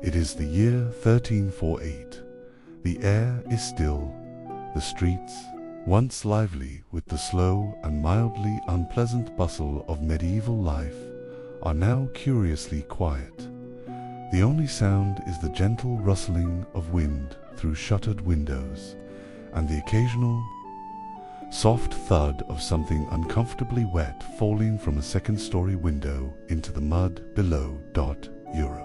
It is the year 1348. The air is still. The streets, once lively with the slow and mildly unpleasant bustle of medieval life, are now curiously quiet. The only sound is the gentle rustling of wind through shuttered windows, and the occasional soft thud of something uncomfortably wet falling from a second-story window into the mud below. Europe,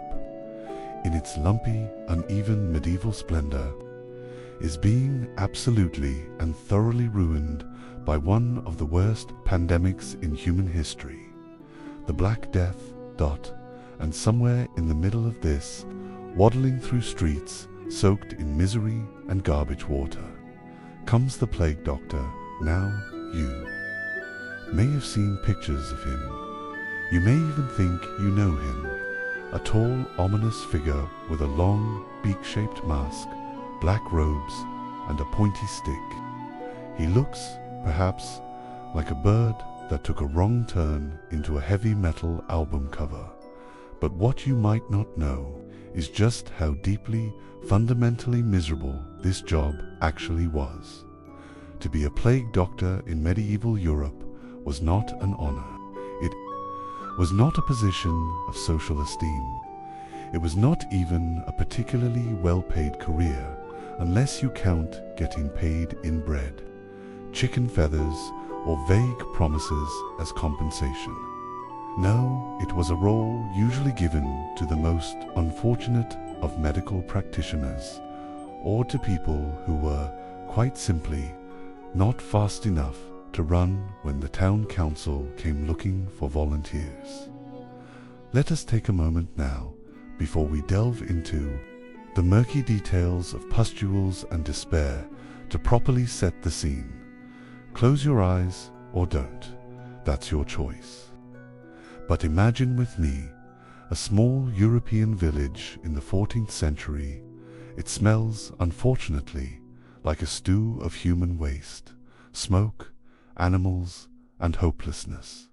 in its lumpy, uneven medieval splendor, is being absolutely and thoroughly ruined by one of the worst pandemics in human history, the Black Death. And somewhere in the middle of this, waddling through streets soaked in misery and garbage water, comes the plague doctor. Now you may have seen pictures of him. You may even think you know him. A tall, ominous figure with a long, beak-shaped mask, black robes, and a pointy stick. He looks, perhaps, like a bird that took a wrong turn into a heavy metal album cover. But what you might not know is just how deeply, fundamentally miserable this job actually was. To be a plague doctor in medieval Europe was not an honor. It was not a position of social esteem. It was not even a particularly well-paid career, unless you count getting paid in bread, chicken feathers, or vague promises as compensation. No, it was a role usually given to the most unfortunate of medical practitioners, or to people who were, quite simply, not fast enough to run when the town council came looking for volunteers. Let us take a moment now, before we delve into the murky details of pustules and despair, to properly set the scene. Close your eyes or don't, that's your choice. But imagine with me a small European village in the 14th century. It smells, unfortunately, like a stew of human waste, smoke, animals, and hopelessness.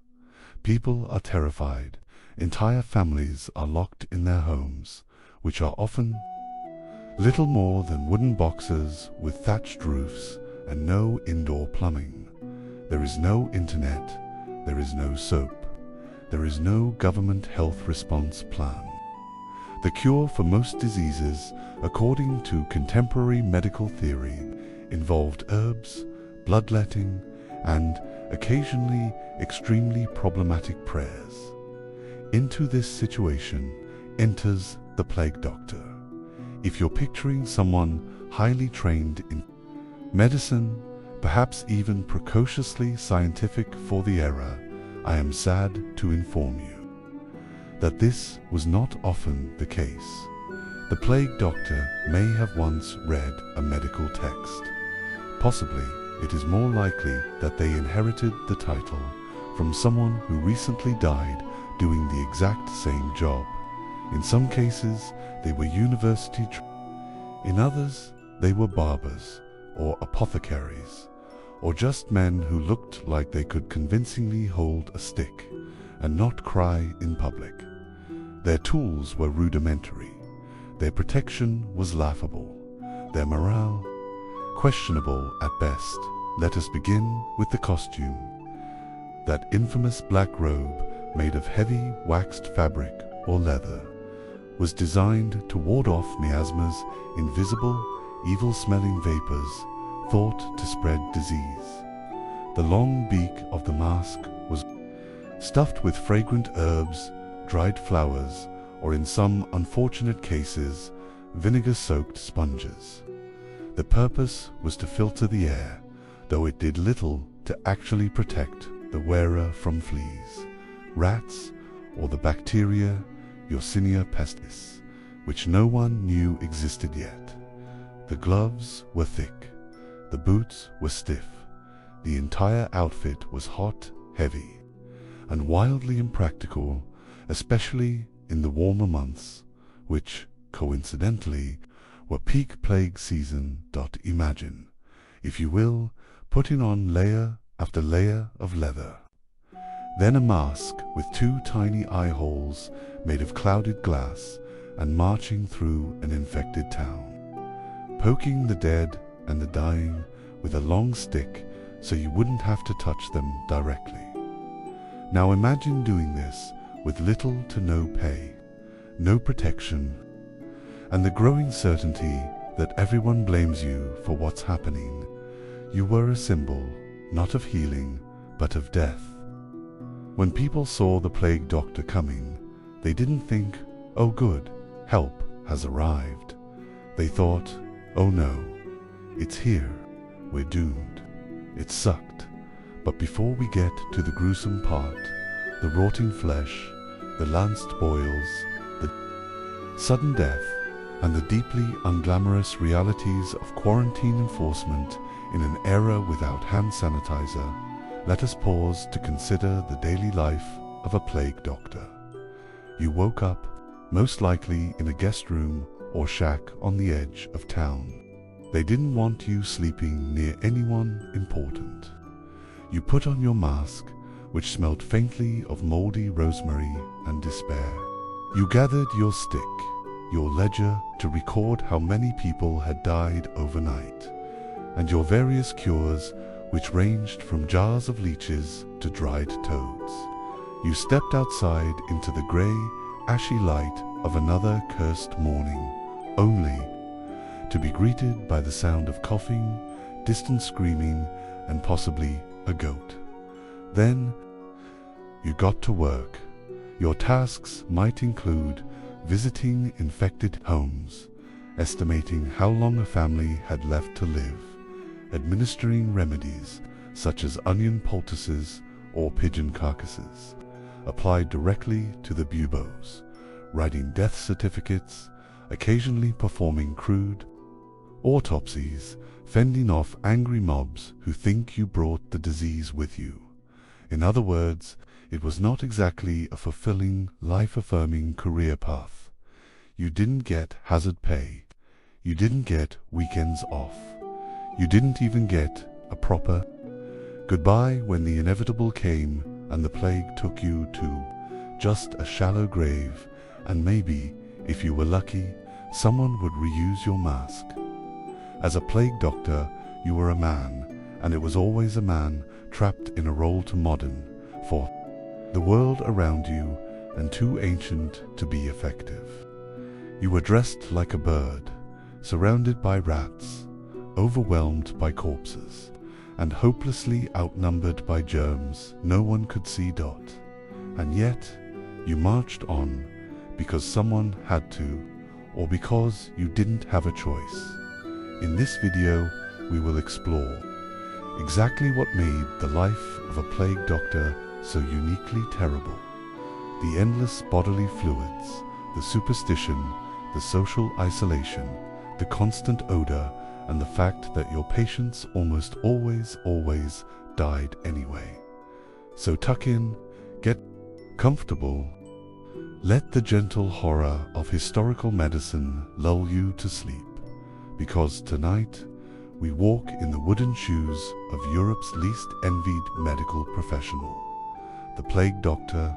People are terrified. Entire families are locked in their homes, which are often little more than wooden boxes with thatched roofs and no indoor plumbing. There is no internet, there is no soap, there is no government health response plan. The cure for most diseases, according to contemporary medical theory, involved herbs, bloodletting, and, occasionally, extremely problematic prayers. Into this situation enters the plague doctor. If you're picturing someone highly trained in medicine, perhaps even precociously scientific for the era, I am sad to inform you that this was not often the case. The plague doctor may have once read a medical text. Possibly, it is more likely that they inherited the title from someone who recently died doing the exact same job. In some cases, they were university trained. In others, they were barbers or apothecaries, or just men who looked like they could convincingly hold a stick and not cry in public. Their tools were rudimentary, their protection was laughable, their morale questionable at best. Let us begin with the costume. That infamous black robe, made of heavy waxed fabric or leather, was designed to ward off miasmas, invisible, evil-smelling vapors thought to spread disease. The long beak of the mask was stuffed with fragrant herbs, dried flowers, or in some unfortunate cases, vinegar-soaked sponges. The purpose was to filter the air, though it did little to actually protect the wearer from fleas, rats, or the bacteria Yersinia pestis, which no one knew existed yet. The gloves were thick, the boots were stiff, the entire outfit was hot, heavy, and wildly impractical, especially in the warmer months, which, coincidentally, were peak plague season. Imagine, if you will, putting on layer after layer of leather. Then a mask with two tiny eye holes made of clouded glass, and marching through an infected town, poking the dead and the dying with a long stick so you wouldn't have to touch them directly. Now imagine doing this with little to no pay, no protection, and the growing certainty that everyone blames you for what's happening. You were a symbol, not of healing, but of death. When people saw the plague doctor coming, they didn't think, "Oh good, help has arrived." They thought, "Oh no, it's here, we're doomed, it sucked." But before we get to the gruesome part, the rotting flesh, the lanced boils, the sudden death, and the deeply unglamorous realities of quarantine enforcement in an era without hand sanitizer, let us pause to consider the daily life of a plague doctor. You woke up, most likely in a guest room or shack on the edge of town. They didn't want you sleeping near anyone important. You put on your mask, which smelled faintly of moldy rosemary and despair. You gathered your stick, your ledger to record how many people had died overnight, and your various cures, which ranged from jars of leeches to dried toads. You stepped outside into the grey, ashy light of another cursed morning, only to be greeted by the sound of coughing, distant screaming, and possibly a goat. Then you got to work. Your tasks might include visiting infected homes, estimating how long a family had left to live, administering remedies such as onion poultices or pigeon carcasses, applied directly to the buboes, writing death certificates, occasionally performing crude autopsies, fending off angry mobs who think you brought the disease with you. In other words, it was not exactly a fulfilling, life-affirming career path. You didn't get hazard pay. You didn't get weekends off. You didn't even get a proper goodbye when the inevitable came and the plague took you to just a shallow grave, and maybe, if you were lucky, someone would reuse your mask. As a plague doctor, you were a man, and it was always a man trapped in a role too modern for the world around you and too ancient to be effective. You were dressed like a bird, surrounded by rats, overwhelmed by corpses, and hopelessly outnumbered by germs no one could see. And yet, you marched on because someone had to, or because you didn't have a choice. In this video, we will explore exactly what made the life of a plague doctor so uniquely terrible. The endless bodily fluids, the superstition, the social isolation, the constant odor, and the fact that your patients almost always died anyway. So tuck in, get comfortable, let the gentle horror of historical medicine lull you to sleep, because tonight we walk in the wooden shoes of Europe's least envied medical professional, the plague doctor.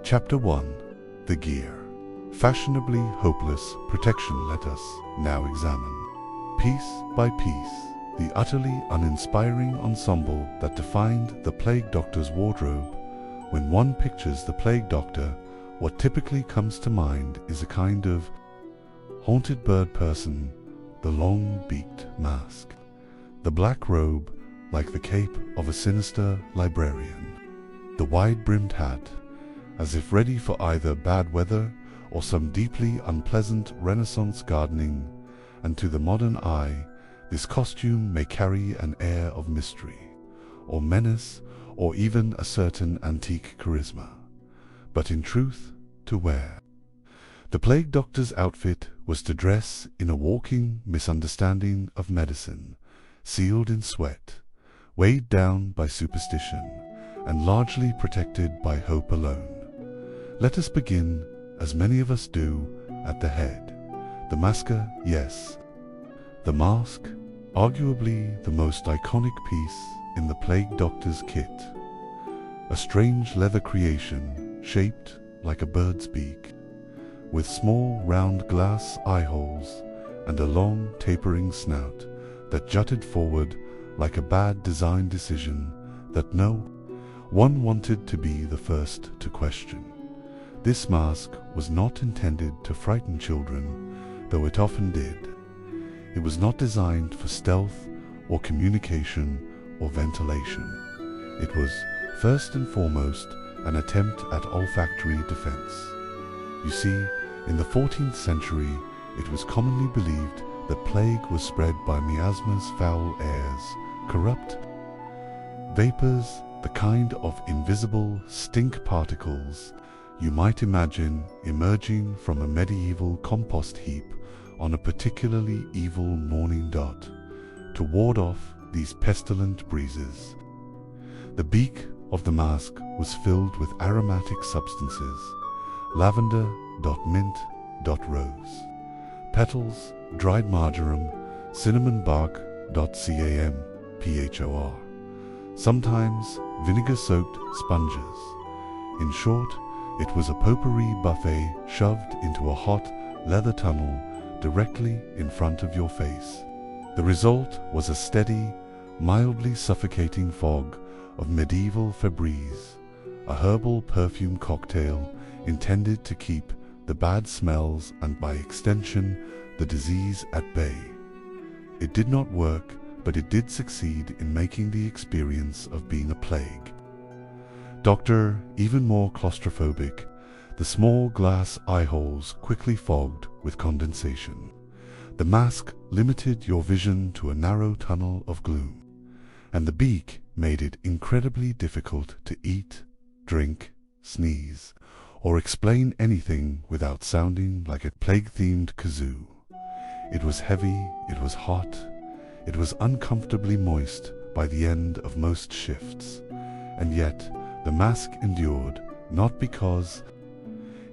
Chapter 1. The gear. Fashionably hopeless protection. Let us now examine, piece by piece, the utterly uninspiring ensemble that defined the plague doctor's wardrobe. When one pictures the plague doctor, what typically comes to mind is a kind of haunted bird person, the long-beaked mask, the black robe like the cape of a sinister librarian, the wide-brimmed hat, as if ready for either bad weather or some deeply unpleasant Renaissance gardening, and to the modern eye, this costume may carry an air of mystery, or menace, or even a certain antique charisma. But in truth, to wear. The plague doctor's outfit was to dress in a walking misunderstanding of medicine, sealed in sweat, weighed down by superstition, and largely protected by hope alone. Let us begin, as many of us do, at the head. The masker, yes. The mask, arguably the most iconic piece in the plague doctor's kit. A strange leather creation, shaped like a bird's beak, with small round glass eye holes and a long tapering snout that jutted forward like a bad design decision that no one wanted to be the first to question. This mask was not intended to frighten children, though it often did. It was not designed for stealth or communication or ventilation. It was, first and foremost, an attempt at olfactory defense. You see, in the 14th century, it was commonly believed that plague was spread by miasmas, foul airs, corrupt vapors, the kind of invisible stink particles you might imagine emerging from a medieval compost heap on a particularly evil morning dot, to ward off these pestilent breezes. The beak of the mask was filled with aromatic substances, lavender, mint, rose, petals, dried marjoram, cinnamon bark, cam, phor, sometimes vinegar-soaked sponges. In short, it was a potpourri buffet shoved into a hot leather tunnel directly in front of your face. The result was a steady, mildly suffocating fog of medieval Febreze, a herbal perfume cocktail intended to keep the bad smells and, by extension, the disease at bay. It did not work, but it did succeed in making the experience of being a plague doctor even more claustrophobic. The small glass eye holes quickly fogged with condensation. The mask limited your vision to a narrow tunnel of gloom, and the beak made it incredibly difficult to eat, drink, sneeze, or explain anything without sounding like a plague-themed kazoo. It was heavy, it was hot, it was uncomfortably moist by the end of most shifts, and yet the mask endured, not because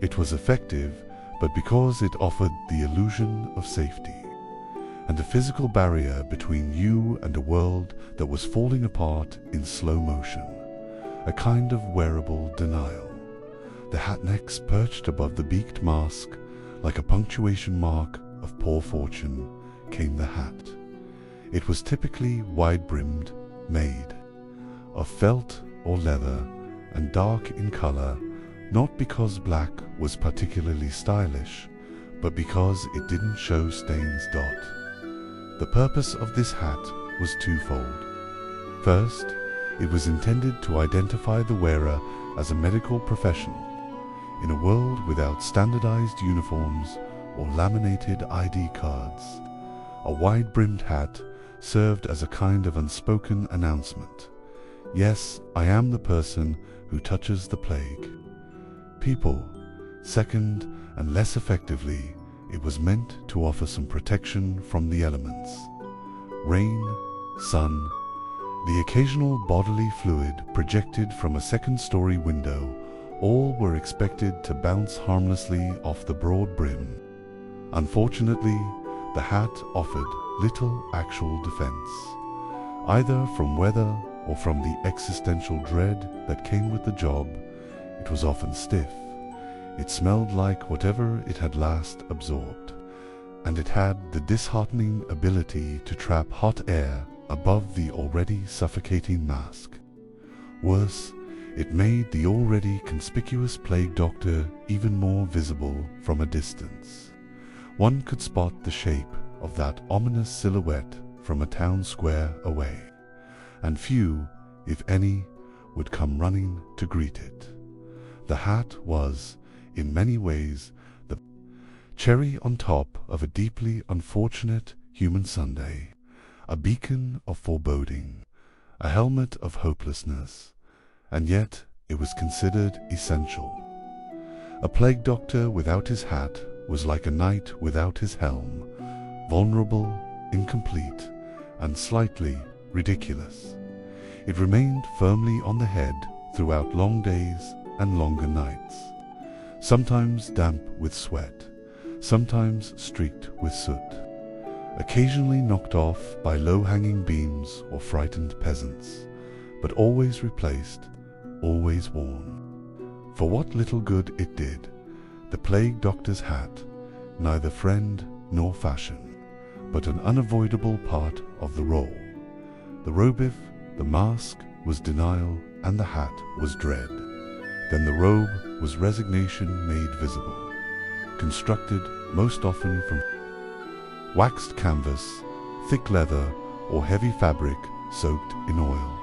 it was effective, but because it offered the illusion of safety, and a physical barrier between you and a world that was falling apart in slow motion, a kind of wearable denial. The hat necks perched above the beaked mask, like a punctuation mark of poor fortune, came the hat. It was typically wide-brimmed, made of felt or leather, and dark in color, not because black was particularly stylish, but because it didn't show stains. The purpose of this hat was twofold. First, it was intended to identify the wearer as a medical professional. In a world without standardized uniforms or laminated ID cards, a wide-brimmed hat served as a kind of unspoken announcement. Yes, I am the person who touches the plague. People. Second, and less effectively, it was meant to offer some protection from the elements. Rain, sun, the occasional bodily fluid projected from a second-story window, all were expected to bounce harmlessly off the broad brim. Unfortunately, the hat offered little actual defense, either from weather or from the existential dread that came with the job. It was often stiff. It smelled like whatever it had last absorbed, and it had the disheartening ability to trap hot air above the already suffocating mask. Worse, it made the already conspicuous plague doctor even more visible from a distance. One could spot the shape of that ominous silhouette from a town square away, and few, if any, would come running to greet it. The hat was, in many ways, the cherry on top of a deeply unfortunate human Sunday, a beacon of foreboding, a helmet of hopelessness, and yet it was considered essential. A plague doctor without his hat was like a knight without his helm, vulnerable, incomplete, and slightly ridiculous. It remained firmly on the head throughout long days and longer nights, sometimes damp with sweat, sometimes streaked with soot, occasionally knocked off by low-hanging beams or frightened peasants, but always replaced, always worn. For what little good it did, the plague doctor's hat, neither friend nor fashion, but an unavoidable part of the role. The robe, the mask, was denial, and the hat was dread. Then the robe was resignation made visible, constructed most often from waxed canvas, thick leather, or heavy fabric soaked in oil.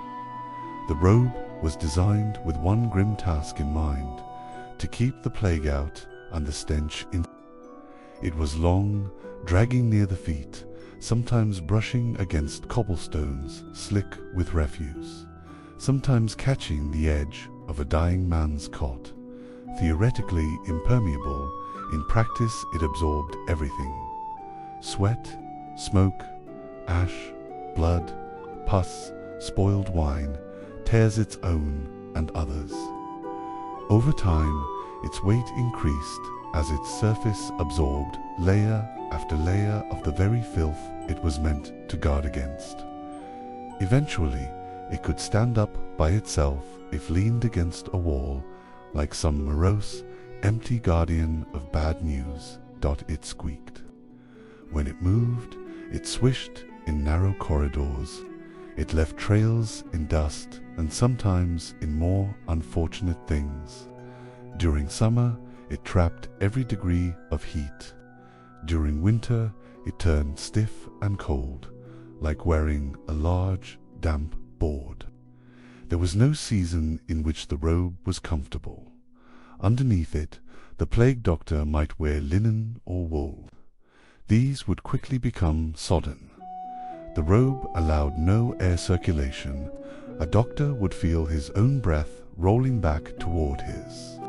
The robe was designed with one grim task in mind, to keep the plague out and the stench in. It was long, dragging near the feet, sometimes brushing against cobblestones slick with refuse, sometimes catching the edge of a dying man's cot. Theoretically impermeable, in practice it absorbed everything. Sweat, smoke, ash, blood, pus, spoiled wine, tears its own and others. Over time, its weight increased as its surface absorbed layer after layer of the very filth it was meant to guard against. Eventually, it could stand up by itself if leaned against a wall, like some morose, empty guardian of bad news. It squeaked. When it moved, it swished in narrow corridors. It left trails in dust and sometimes in more unfortunate things. During summer, it trapped every degree of heat. During winter, it turned stiff and cold, like wearing a large, damp board. There was no season in which the robe was comfortable. Underneath it, the plague doctor might wear linen or wool. These would quickly become sodden. The robe allowed no air circulation. A doctor would feel his own breath rolling back toward his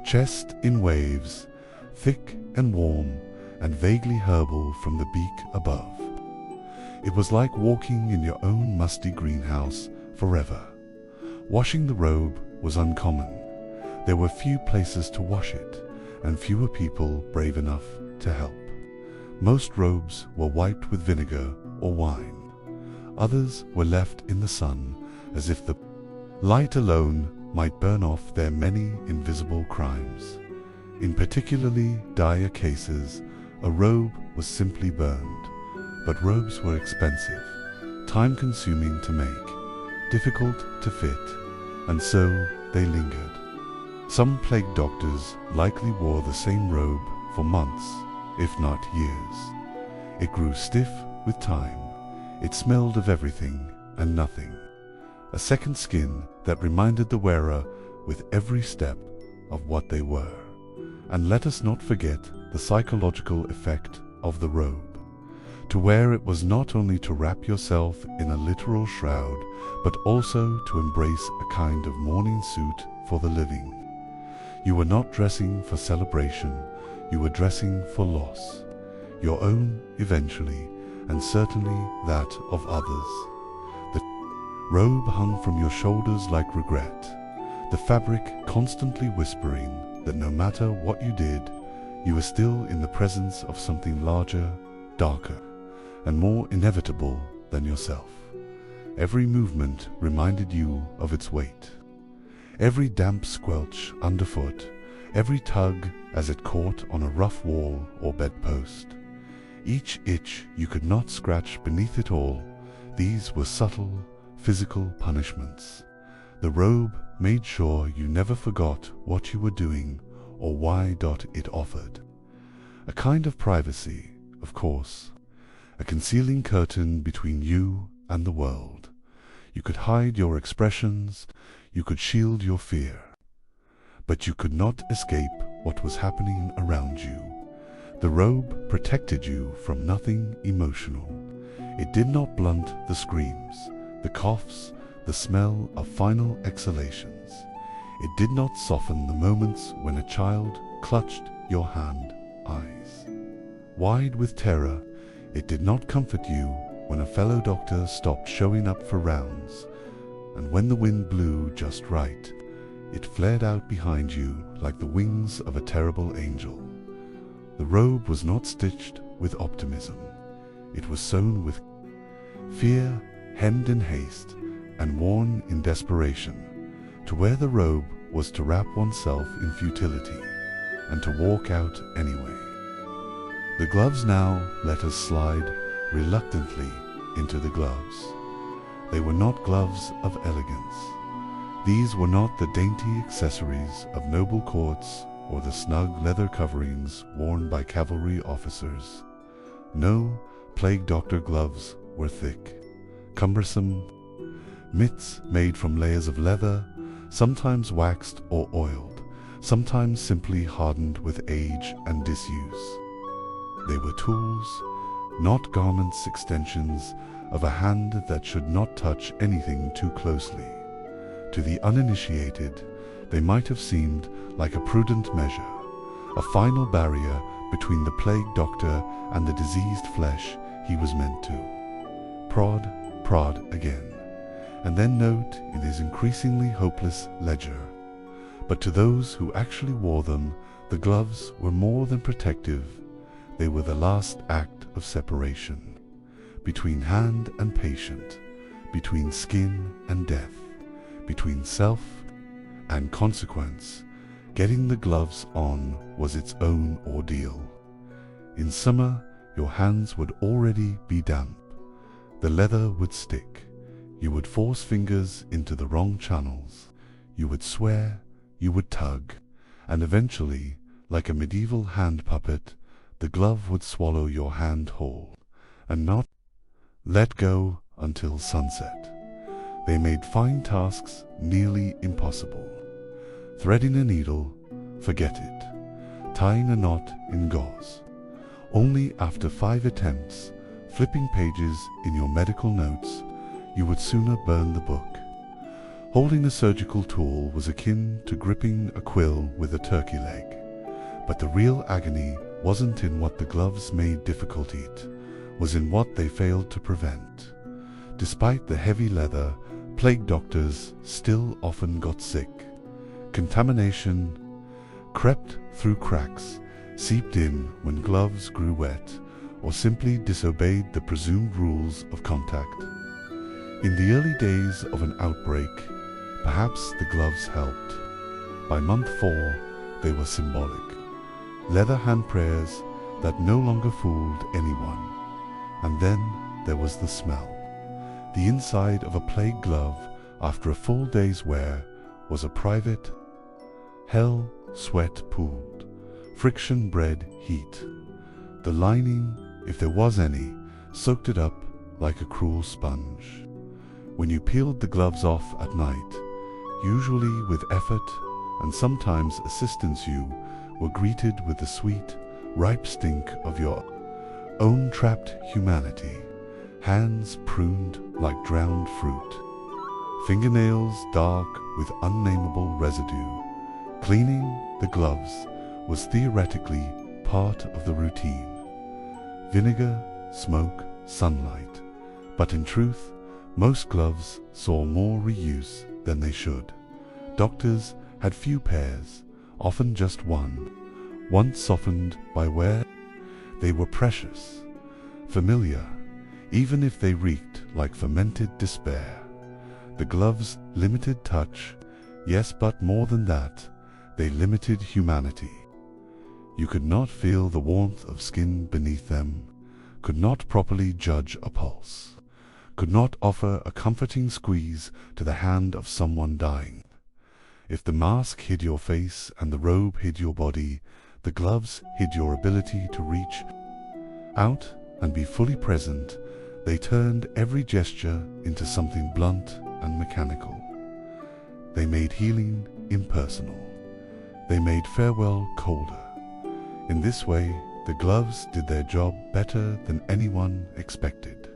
chest in waves, thick and warm and vaguely herbal from the beak above. It was like walking in your own musty greenhouse forever. Washing the robe was uncommon. There were few places to wash it, and fewer people brave enough to help. Most robes were wiped with vinegar or wine. Others were left in the sun, as if the light alone might burn off their many invisible crimes. In particularly dire cases, a robe was simply burned. But robes were expensive, time-consuming to make, difficult to fit, and so they lingered. Some plague doctors likely wore the same robe for months, if not years. It grew stiff with time. It smelled of everything and nothing. A second skin that reminded the wearer with every step of what they were. And let us not forget the psychological effect of the robe. To wear it was not only to wrap yourself in a literal shroud, but also to embrace a kind of mourning suit for the living. You were not dressing for celebration, you were dressing for loss. Your own, eventually, and certainly that of others. The robe hung from your shoulders like regret, the fabric constantly whispering that no matter what you did, you were still in the presence of something larger, darker, and more inevitable than yourself. Every movement reminded you of its weight. Every damp squelch underfoot, every tug as it caught on a rough wall or bedpost. Each itch you could not scratch beneath it all, these were subtle, physical punishments. The robe made sure you never forgot what you were doing or why it offered. A kind of privacy, of course, a concealing curtain between you and the world. You could hide your expressions, you could shield your fear, but you could not escape what was happening around you. The robe protected you from nothing emotional. It did not blunt the screams, the coughs, the smell of final exhalations. It did not soften the moments when a child clutched your hand, eyes wide with terror. It did not comfort you when a fellow doctor stopped showing up for rounds, and when the wind blew just right, it flared out behind you like the wings of a terrible angel. The robe was not stitched with optimism. It was sewn with fear, hemmed in haste, and worn in desperation. To wear the robe was to wrap oneself in futility and to walk out anyway. The gloves now let us slide reluctantly into the gloves. They were not gloves of elegance. These were not the dainty accessories of noble courts or the snug leather coverings worn by cavalry officers. No, plague doctor gloves were thick, cumbersome, mitts made from layers of leather, sometimes waxed or oiled, sometimes simply hardened with age and disuse. They were tools, not garments, extensions of a hand that should not touch anything too closely. To the uninitiated, they might have seemed like a prudent measure, a final barrier between the plague doctor and the diseased flesh he was meant to prod again, and then note in his increasingly hopeless ledger. But to those who actually wore them, the gloves were more than protective. They were the last act of separation, between hand and patient, between skin and death, between self and consequence. Getting the gloves on was its own ordeal. In summer, your hands would already be damp. The leather would stick. You would force fingers into the wrong channels. You would swear, you would tug, and eventually, like a medieval hand puppet, the glove would swallow your hand whole, and not let go until sunset. They made fine tasks nearly impossible. Threading a needle, forget it. Tying a knot in gauze. Only after 5 attempts, flipping pages in your medical notes, you would sooner burn the book. Holding a surgical tool was akin to gripping a quill with a turkey leg. But the real agony wasn't in what the gloves made difficult, it was in what they failed to prevent. Despite the heavy leather, plague doctors still often got sick. Contamination crept through cracks, seeped in when gloves grew wet, or simply disobeyed the presumed rules of contact. In the early days of an outbreak, perhaps the gloves helped. By month 4, they were symbolic. Leather hand prayers that no longer fooled anyone. And then there was the smell. The inside of a plague glove after a full day's wear was a private hell. Sweat pooled, friction bred heat. The lining, if there was any, soaked it up like a cruel sponge. When you peeled the gloves off at night, usually with effort and sometimes assistance, you were greeted with the sweet, ripe stink of your own trapped humanity, hands pruned like drowned fruit, fingernails dark with unnameable residue. Cleaning the gloves was theoretically part of the routine. Vinegar, smoke, sunlight. But in truth, most gloves saw more reuse than they should. Doctors had few pairs, often just one. Once softened by wear, they were precious, familiar, even if they reeked like fermented despair. The gloves limited touch, yes, but more than that, they limited humanity. You could not feel the warmth of skin beneath them, could not properly judge a pulse, could not offer a comforting squeeze to the hand of someone dying. If the mask hid your face and the robe hid your body, the gloves hid your ability to reach out and be fully present. They turned every gesture into something blunt and mechanical. They made healing impersonal. They made farewell colder. In this way, the gloves did their job better than anyone expected.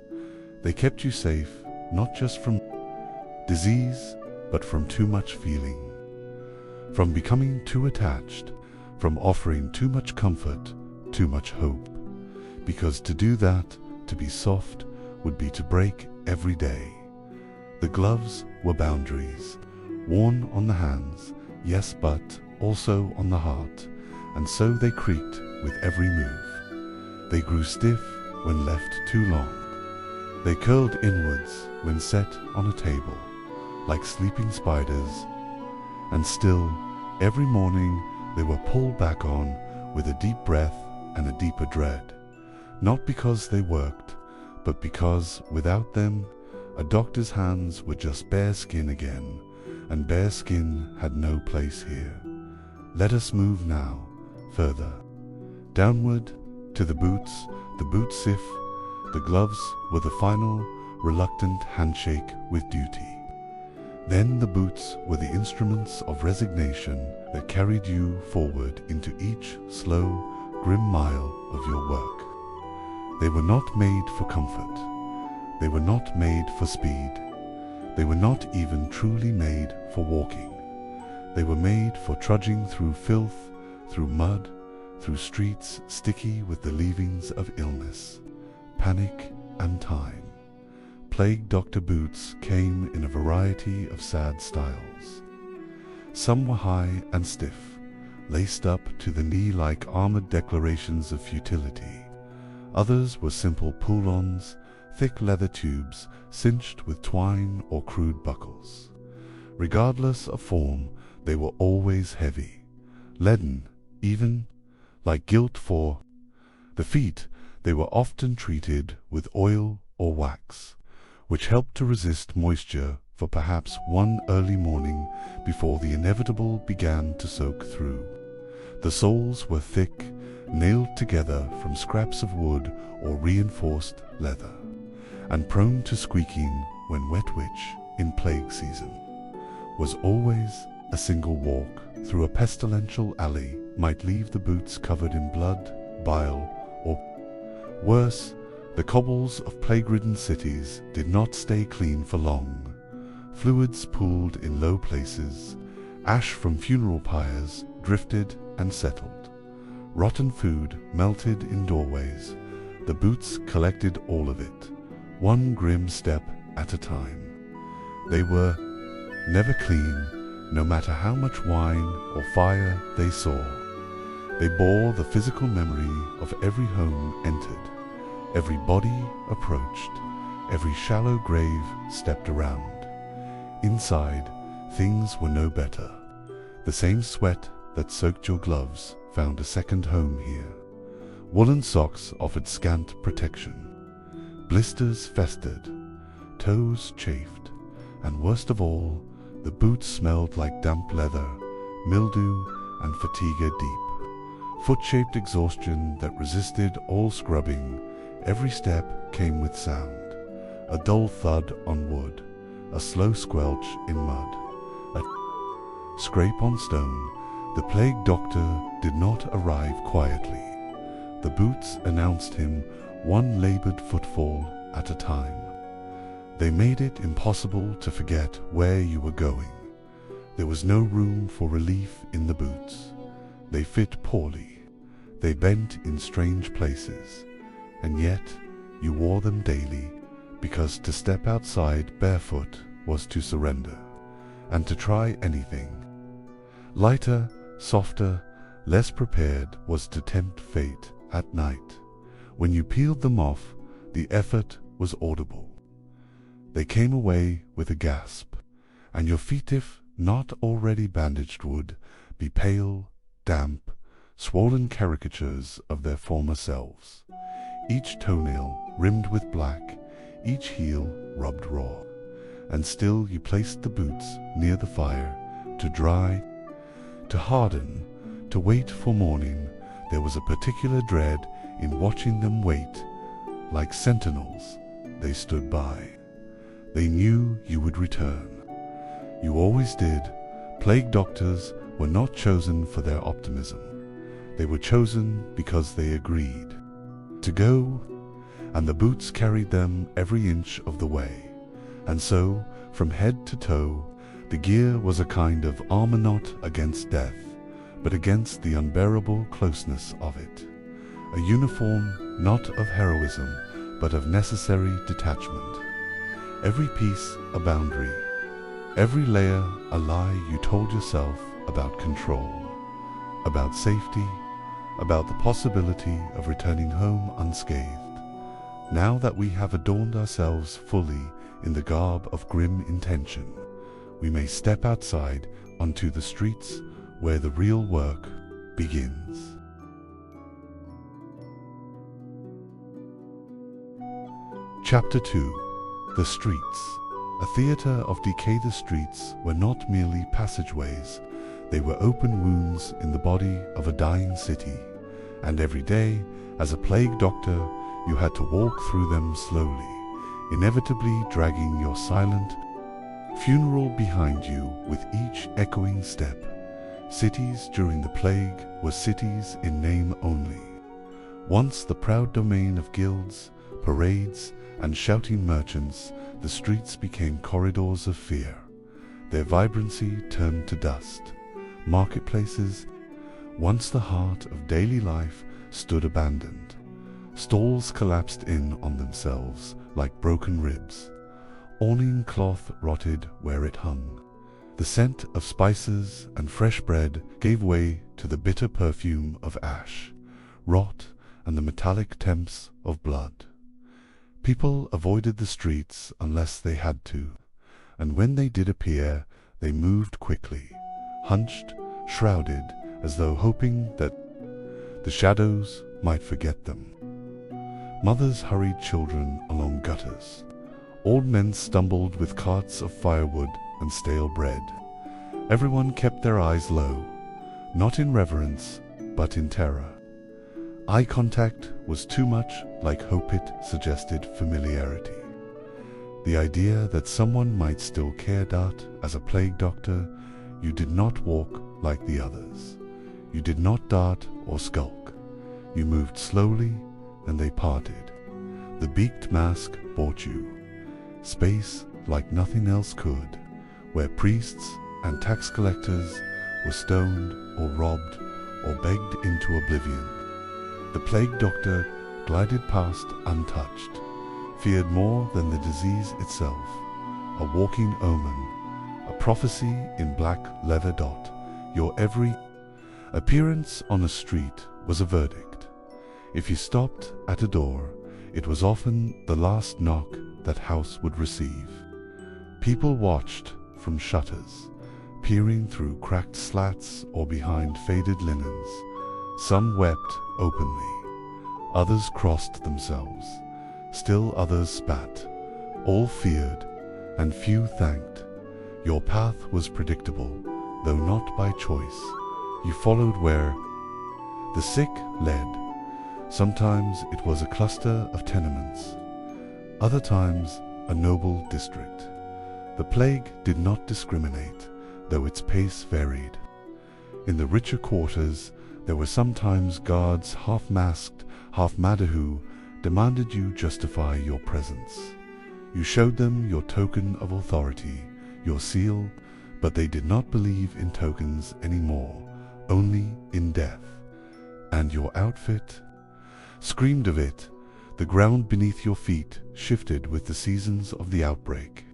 They kept you safe, not just from disease, but from too much feeling, from becoming too attached, from offering too much comfort, too much hope. Because to do that, to be soft, would be to break every day. The gloves were boundaries, worn on the hands, yes, but also on the heart, and so they creaked with every move. They grew stiff when left too long. They curled inwards when set on a table, like sleeping spiders. And still, every morning they were pulled back on with a deep breath and a deeper dread, not because they worked, but because without them, a doctor's hands were just bare skin again, and bare skin had no place here. Let us move now, further. Downward, to the boot sif. The gloves were the final, reluctant handshake with duty. Then the boots were the instruments of resignation that carried you forward into each slow, grim mile of your work. They were not made for comfort. They were not made for speed. They were not even truly made for walking. They were made for trudging through filth, through mud, through streets sticky with the leavings of illness, panic, and time. Plague Doctor boots came in a variety of sad styles. Some were high and stiff, laced up to the knee like armored declarations of futility. Others were simple pull-ons, thick leather tubes cinched with twine or crude buckles. Regardless of form, they were always heavy, leaden, even, like guilt for the feet. They were often treated with oil or wax, which helped to resist moisture for perhaps one early morning before the inevitable began to soak through. The soles were thick, nailed together from scraps of wood or reinforced leather, and prone to squeaking when wet, which, in plague season, was always a single walk through a pestilential alley, might leave the boots covered in blood, bile, or worse. The cobbles of plague-ridden cities did not stay clean for long. Fluids pooled in low places, ash from funeral pyres drifted and settled. Rotten food melted in doorways. The boots collected all of it, one grim step at a time. They were never clean, no matter how much wine or fire they saw. They bore the physical memory of every home entered, every body approached, every shallow grave stepped around. Inside, things were no better. The same sweat that soaked your gloves found a second home here. Woolen socks offered scant protection. Blisters festered, toes chafed, and worst of all, the boots smelled like damp leather, mildew, and fatigue deep. Foot-shaped exhaustion that resisted all scrubbing. Every step came with sound, a dull thud on wood, a slow squelch in mud, a scrape on stone. The plague doctor did not arrive quietly. The boots announced him one labored footfall at a time. They made it impossible to forget where you were going. There was no room for relief in the boots. They fit poorly. They bent in strange places. And yet you wore them daily, because to step outside barefoot was to surrender, and to try anything lighter, softer, less prepared was to tempt fate at night. When you peeled them off, the effort was audible. They came away with a gasp, and your feet, if not already bandaged, would be pale, damp, swollen caricatures of their former selves. Each toenail rimmed with black, each heel rubbed raw. And still you placed the boots near the fire, to dry, to harden, to wait for morning. There was a particular dread in watching them wait. Like sentinels, they stood by. They knew you would return. You always did. Plague doctors were not chosen for their optimism. They were chosen because they agreed to go, and the boots carried them every inch of the way. And so, from head to toe, the gear was a kind of armor not against death, but against the unbearable closeness of it. A uniform not of heroism, but of necessary detachment. Every piece a boundary, every layer a lie you told yourself about control, about safety, about the possibility of returning home unscathed. Now that we have adorned ourselves fully in the garb of grim intention, we may step outside onto the streets where the real work begins. Chapter 2. The Streets. A theater of decay. The streets were not merely passageways, they were open wounds in the body of a dying city, and every day, as a plague doctor, you had to walk through them slowly, inevitably dragging your silent funeral behind you with each echoing step. Cities during the plague were cities in name only. Once the proud domain of guilds, parades, and shouting merchants, the streets became corridors of fear. Their vibrancy turned to dust. Marketplaces, once the heart of daily life, stood abandoned. Stalls collapsed in on themselves like broken ribs. Awning cloth rotted where it hung. The scent of spices and fresh bread gave way to the bitter perfume of ash, rot, and the metallic temps of blood. People avoided the streets unless they had to, and when they did appear, they moved quickly, hunched, shrouded, as though hoping that the shadows might forget them. Mothers hurried children along gutters. Old men stumbled with carts of firewood and stale bread. Everyone kept their eyes low, not in reverence, but in terror. Eye contact was too much like hope. It suggested familiarity. The idea that someone might still care. As a plague doctor, you did not walk like the others. You did not dart or skulk. You moved slowly, and they parted. The beaked mask bought you space like nothing else could, where priests and tax collectors were stoned or robbed or begged into oblivion. The plague doctor glided past untouched, feared more than the disease itself, a walking omen, a prophecy in black leather. Your every appearance on a street was a verdict. If you stopped at a door, it was often the last knock that house would receive. People watched from shutters, peering through cracked slats or behind faded linens. Some wept openly, others crossed themselves, still others spat. All feared, and few thanked. Your path was predictable, though not by choice. You followed where the sick led. Sometimes it was a cluster of tenements, other times a noble district. The plague did not discriminate, though its pace varied. In the richer quarters, there were sometimes guards half-masked, half-mad who demanded you justify your presence. You showed them your token of authority, your seal, but they did not believe in tokens anymore, only in death. And your outfit screamed of it. The ground beneath your feet shifted with the seasons of the outbreak.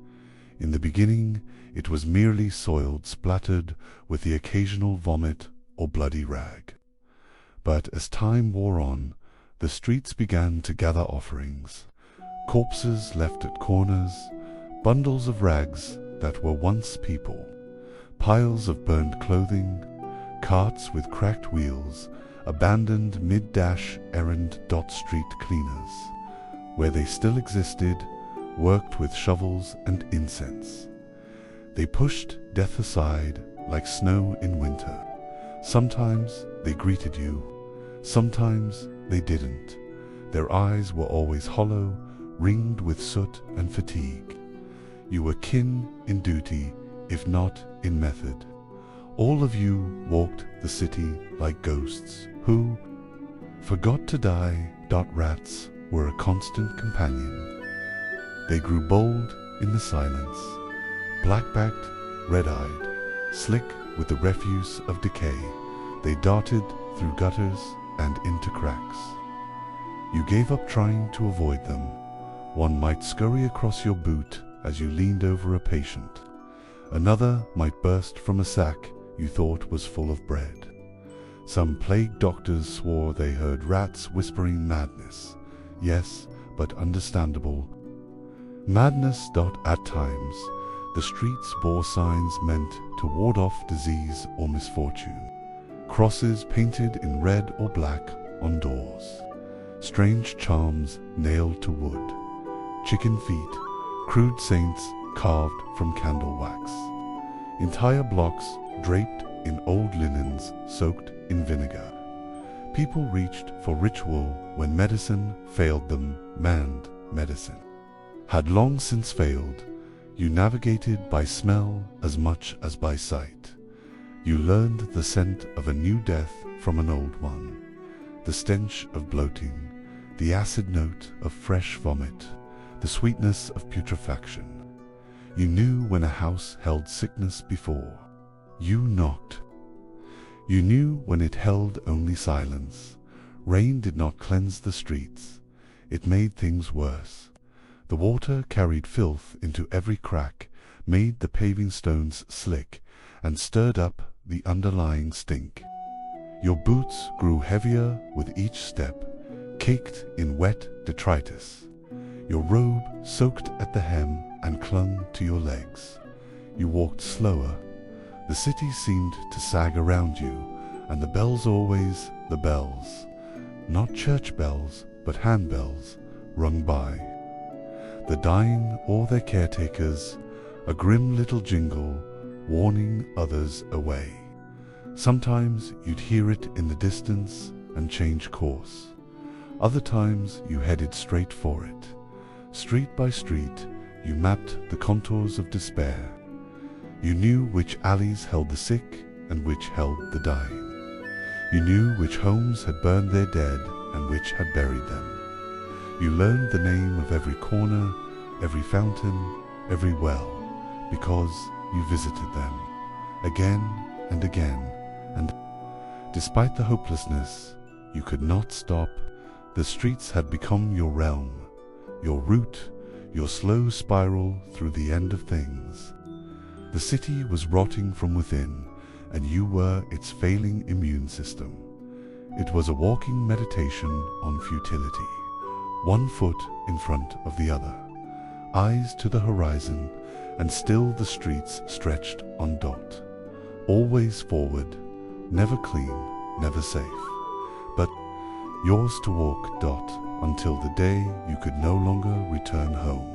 In the beginning, it was merely soiled, splattered with the occasional vomit or bloody rag. But as time wore on, the streets began to gather offerings. Corpses left at corners, bundles of rags that were once people, piles of burned clothing, carts with cracked wheels, abandoned mid-errand. Street cleaners, where they still existed, worked with shovels and incense. They pushed death aside like snow in winter. Sometimes they greeted you, sometimes they didn't. Their eyes were always hollow, ringed with soot and fatigue. You were kin in duty, if not in method. All of you walked the city like ghosts who forgot to die. Rats were a constant companion. They grew bold in the silence, black-backed, red-eyed, slick with the refuse of decay. They darted through gutters and into cracks. You gave up trying to avoid them. One might scurry across your boot as you leaned over a patient. Another might burst from a sack you thought was full of bread. Some plague doctors swore they heard rats whispering madness. Yes, but understandable madness. At times, The streets bore signs meant to ward off disease or misfortune. Crosses painted in red or black on doors. Strange charms nailed to wood. Chicken feet, crude saints carved from candle wax. Entire blocks draped in old linens soaked in vinegar. People reached for ritual when medicine failed them. Manned medicine had long since failed. You navigated by smell as much as by sight. You learned the scent of a new death from an old one, the stench of bloating, the acid note of fresh vomit, the sweetness of putrefaction. You knew when a house held sickness before. You knocked. You knew when it held only silence. Rain did not cleanse the streets. It made things worse. The water carried filth into every crack, made the paving stones slick, and stirred up the underlying stink. Your boots grew heavier with each step, caked in wet detritus. Your robe soaked at the hem and clung to your legs. You walked slower. The city seemed to sag around you, and the bells always, the bells, not church bells, but handbells, rung by. The dying or their caretakers, a grim little jingle, warning others away. Sometimes you'd hear it in the distance and change course. Other times you headed straight for it. Street by street, you mapped the contours of despair. You knew which alleys held the sick and which held the dying. You knew which homes had burned their dead and which had buried them. You learned the name of every corner, every fountain, every well, because you visited them again and again, and despite the hopelessness, you could not stop. The streets had become your realm, your route, your slow spiral through the end of things. The city was rotting from within, and you were its failing immune system. It was a walking meditation on futility, one foot in front of the other, eyes to the horizon, and still the streets stretched on dot. Always forward, never clean, never safe, but yours to walk dot until the day you could no longer return home.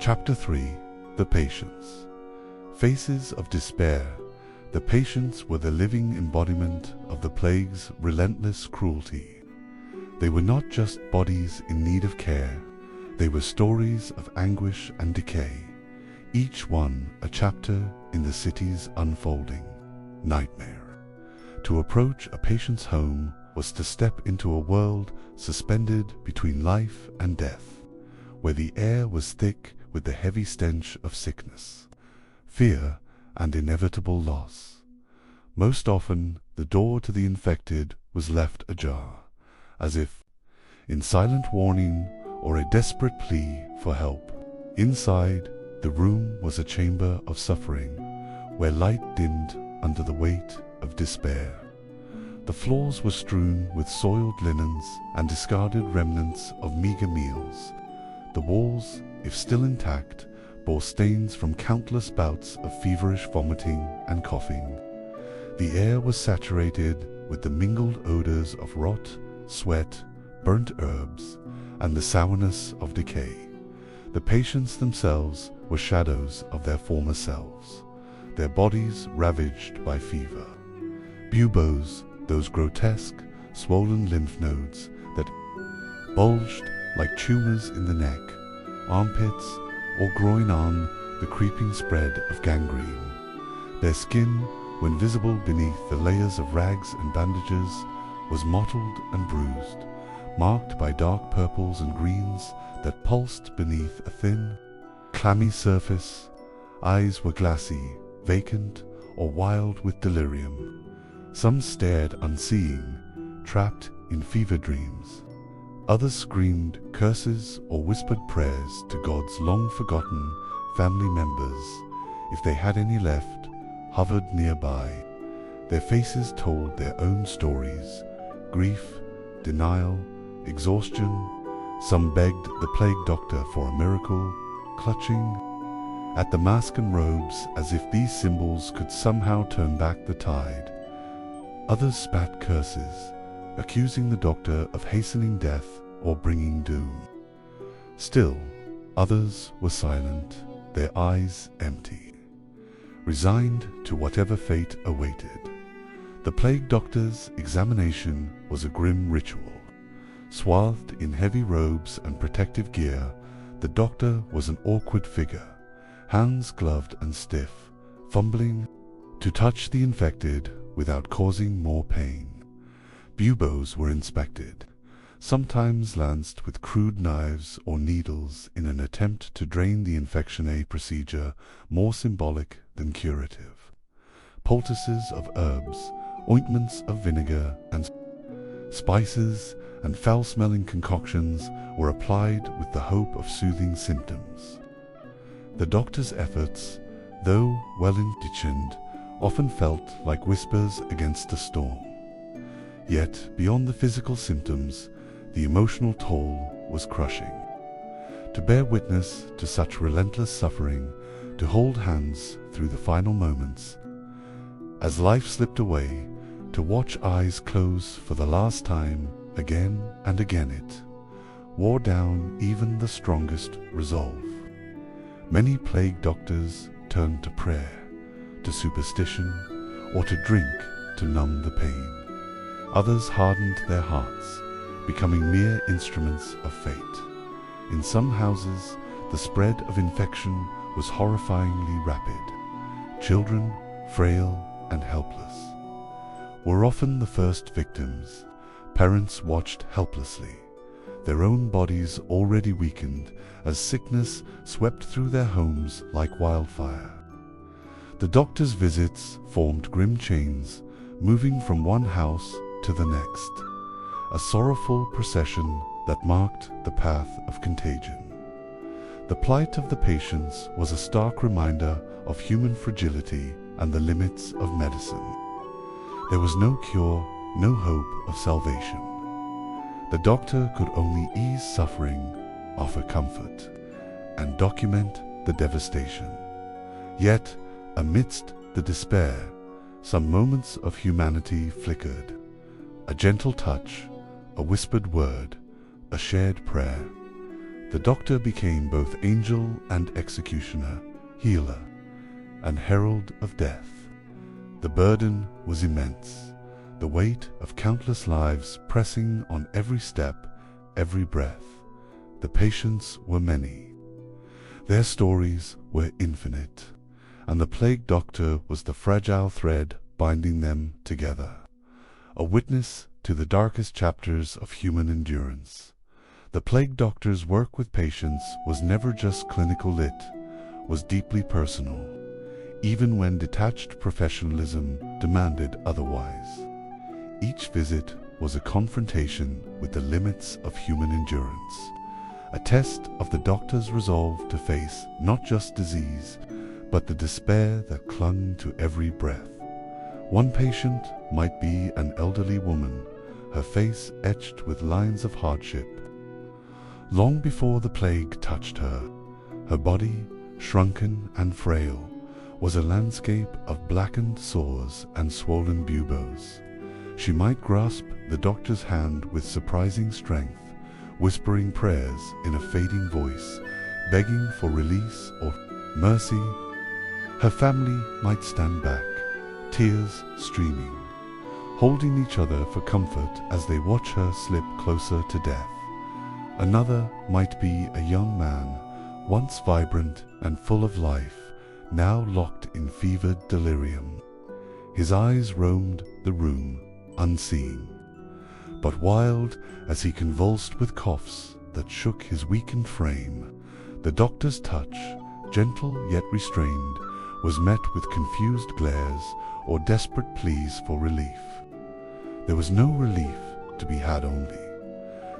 Chapter 3. The Patients. Faces of despair. The patients were the living embodiment of the plague's relentless cruelty. They were not just bodies in need of care, they were stories of anguish and decay, each one a chapter in the city's unfolding nightmare. To approach a patient's home was to step into a world suspended between life and death, where the air was thick with the heavy stench of sickness, fear, and inevitable loss. Most often, the door to the infected was left ajar, as if in silent warning or a desperate plea for help. Inside, the room was a chamber of suffering, where light dimmed under the weight of despair. The floors were strewn with soiled linens and discarded remnants of meager meals. The walls, if still intact, bore stains from countless bouts of feverish vomiting and coughing. The air was saturated with the mingled odors of rot, sweat, burnt herbs, and the sourness of decay. The patients themselves were shadows of their former selves, their bodies ravaged by fever. Buboes, those grotesque, swollen lymph nodes that bulged like tumors in the neck, armpits, or groin on the creeping spread of gangrene. Their skin, when visible beneath the layers of rags and bandages, was mottled and bruised, marked by dark purples and greens that pulsed beneath a thin, clammy surface. Eyes were glassy, vacant, or wild with delirium. Some stared unseeing, trapped in fever dreams. Others screamed curses or whispered prayers to God's long-forgotten family members, if they had any left, hovered nearby. Their faces told their own stories: grief, denial, exhaustion, Some begged the plague doctor for a miracle, clutching at the mask and robes as if these symbols could somehow turn back the tide. Others spat curses, accusing the doctor of hastening death or bringing doom. Still, others were silent, their eyes empty, resigned to whatever fate awaited. The plague doctor's examination was a grim ritual. Swathed in heavy robes and protective gear, the doctor was an awkward figure, hands gloved and stiff, fumbling to touch the infected without causing more pain. Buboes were inspected, sometimes lanced with crude knives or needles in an attempt to drain the infection, a procedure more symbolic than curative. Poultices of herbs, ointments of vinegar and spices, and foul-smelling concoctions were applied with the hope of soothing symptoms. The doctor's efforts, though well-intentioned, often felt like whispers against a storm. Yet, beyond the physical symptoms, the emotional toll was crushing. To bear witness to such relentless suffering, to hold hands through the final moments, as life slipped away, to watch eyes close for the last time, again and again, it wore down even the strongest resolve. Many plague doctors turned to prayer, to superstition, or to drink to numb the pain. Others hardened their hearts, becoming mere instruments of fate. In some houses, the spread of infection was horrifyingly rapid. Children, frail and helpless, were often the first victims. Parents watched helplessly, their own bodies already weakened as sickness swept through their homes like wildfire. The doctor's visits formed grim chains, moving from one house to the next, a sorrowful procession that marked the path of contagion. The plight of the patients was a stark reminder of human fragility and the limits of medicine. There was no cure, no hope of salvation. The doctor could only ease suffering, offer comfort, and document the devastation. Yet, amidst the despair, some moments of humanity flickered. A gentle touch, a whispered word, a shared prayer. The doctor became both angel and executioner, healer, and herald of death. The burden was immense, the weight of countless lives pressing on every step, every breath. The patients were many. Their stories were infinite, and the plague doctor was the fragile thread binding them together, a witness to the darkest chapters of human endurance. The plague doctor's work with patients was never just clinical, it was deeply personal, even when detached professionalism demanded otherwise. Each visit was a confrontation with the limits of human endurance, a test of the doctor's resolve to face not just disease, but the despair that clung to every breath. One patient might be an elderly woman, her face etched with lines of hardship. Long before the plague touched her, her body, shrunken and frail, was a landscape of blackened sores and swollen buboes. She might grasp the doctor's hand with surprising strength, whispering prayers in a fading voice, begging for release or mercy. Her family might stand back, tears streaming, holding each other for comfort as they watch her slip closer to death. Another might be a young man, once vibrant and full of life, now locked in fevered delirium. His eyes roamed the room, unseen, but wild as he convulsed with coughs that shook his weakened frame. The doctor's touch, gentle yet restrained, was met with confused glares or desperate pleas for relief. There was no relief to be had, only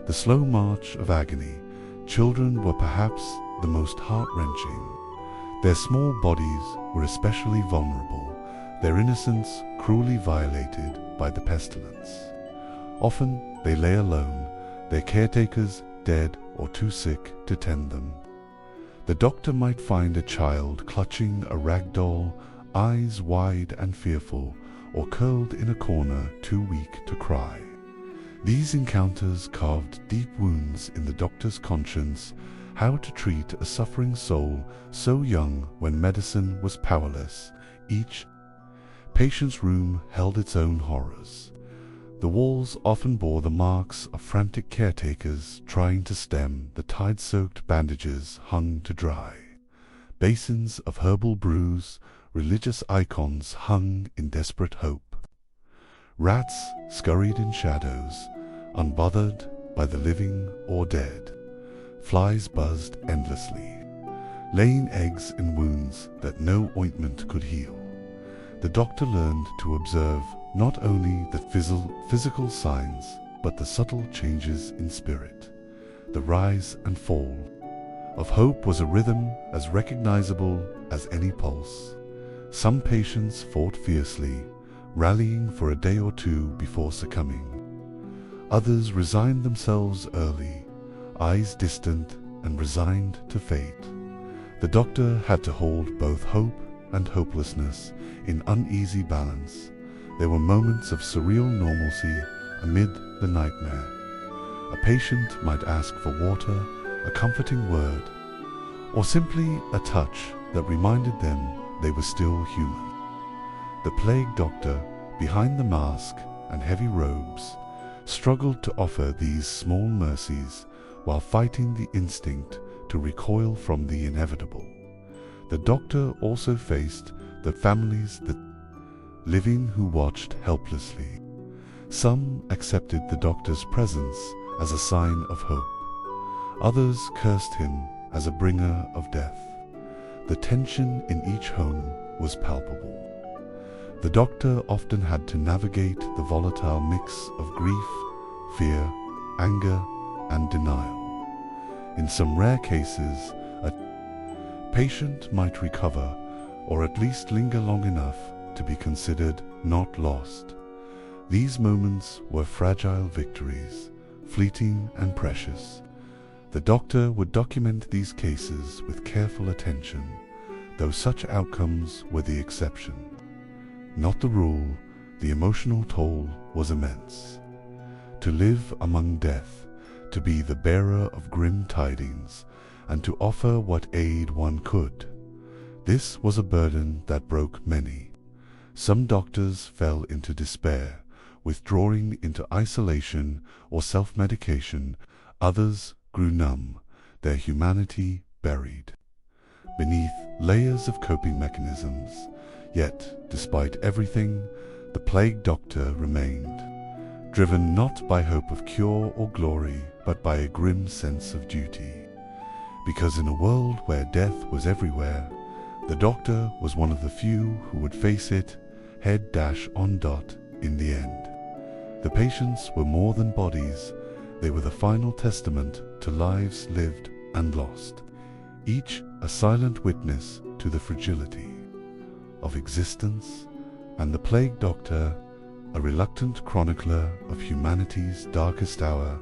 the slow march of agony. Children were perhaps the most heart-wrenching. Their small bodies were especially vulnerable, their innocence cruelly violated by the pestilence. Often they lay alone, their caretakers dead or too sick to tend them. The doctor might find a child clutching a rag doll, eyes wide and fearful, or curled in a corner too weak to cry. These encounters carved deep wounds in the doctor's conscience, how to treat a suffering soul so young when medicine was powerless. Each patient's room held its own horrors. The walls often bore the marks of frantic caretakers trying to stem the tide-soaked bandages hung to dry. Basins of herbal brews, religious icons hung in desperate hope. Rats scurried in shadows, unbothered by the living or dead. Flies buzzed endlessly, laying eggs in wounds that no ointment could heal. The doctor learned to observe not only the physical signs, but the subtle changes in spirit. The rise and fall of hope was a rhythm as recognizable as any pulse. Some patients fought fiercely, rallying for a day or two before succumbing. Others resigned themselves early, eyes distant and resigned to fate. The doctor had to hold both hope and hopelessness in uneasy balance. There were moments of surreal normalcy amid the nightmare. A patient might ask for water, a comforting word, or simply a touch that reminded them they were still human. The plague doctor, behind the mask and heavy robes, struggled to offer these small mercies while fighting the instinct to recoil from the inevitable. The doctor also faced the families that living who watched helplessly. Some accepted the doctor's presence as a sign of hope. Others cursed him as a bringer of death. The tension in each home was palpable. The doctor often had to navigate the volatile mix of grief, fear, anger, and denial. In some rare cases, a patient might recover, or at least linger long enough to be considered not lost. These moments were fragile victories, fleeting and precious. The doctor would document these cases with careful attention, though such outcomes were the exception. Not the rule, the emotional toll was immense. To live among death, to be the bearer of grim tidings, and to offer what aid one could. This was a burden that broke many. Some doctors fell into despair, withdrawing into isolation or self-medication. Others grew numb, their humanity buried beneath layers of coping mechanisms. Yet, despite everything, the plague doctor remained, driven not by hope of cure or glory, but by a grim sense of duty. Because in a world where death was everywhere, the doctor was one of the few who would face it head-on in the end. The patients were more than bodies, they were the final testament to lives lived and lost, each a silent witness to the fragility of existence, and the plague doctor, a reluctant chronicler of humanity's darkest hour.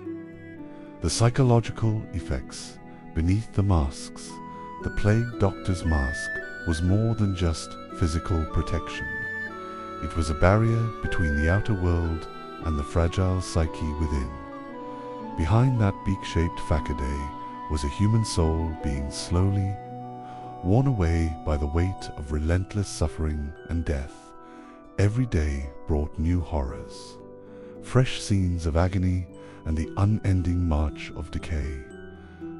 The psychological effects beneath the masks. The plague doctor's mask was more than just physical protection. It was a barrier between the outer world and the fragile psyche within. Behind that beak-shaped facade was a human soul being slowly worn away by the weight of relentless suffering and death. Every day brought new horrors, fresh scenes of agony and the unending march of decay.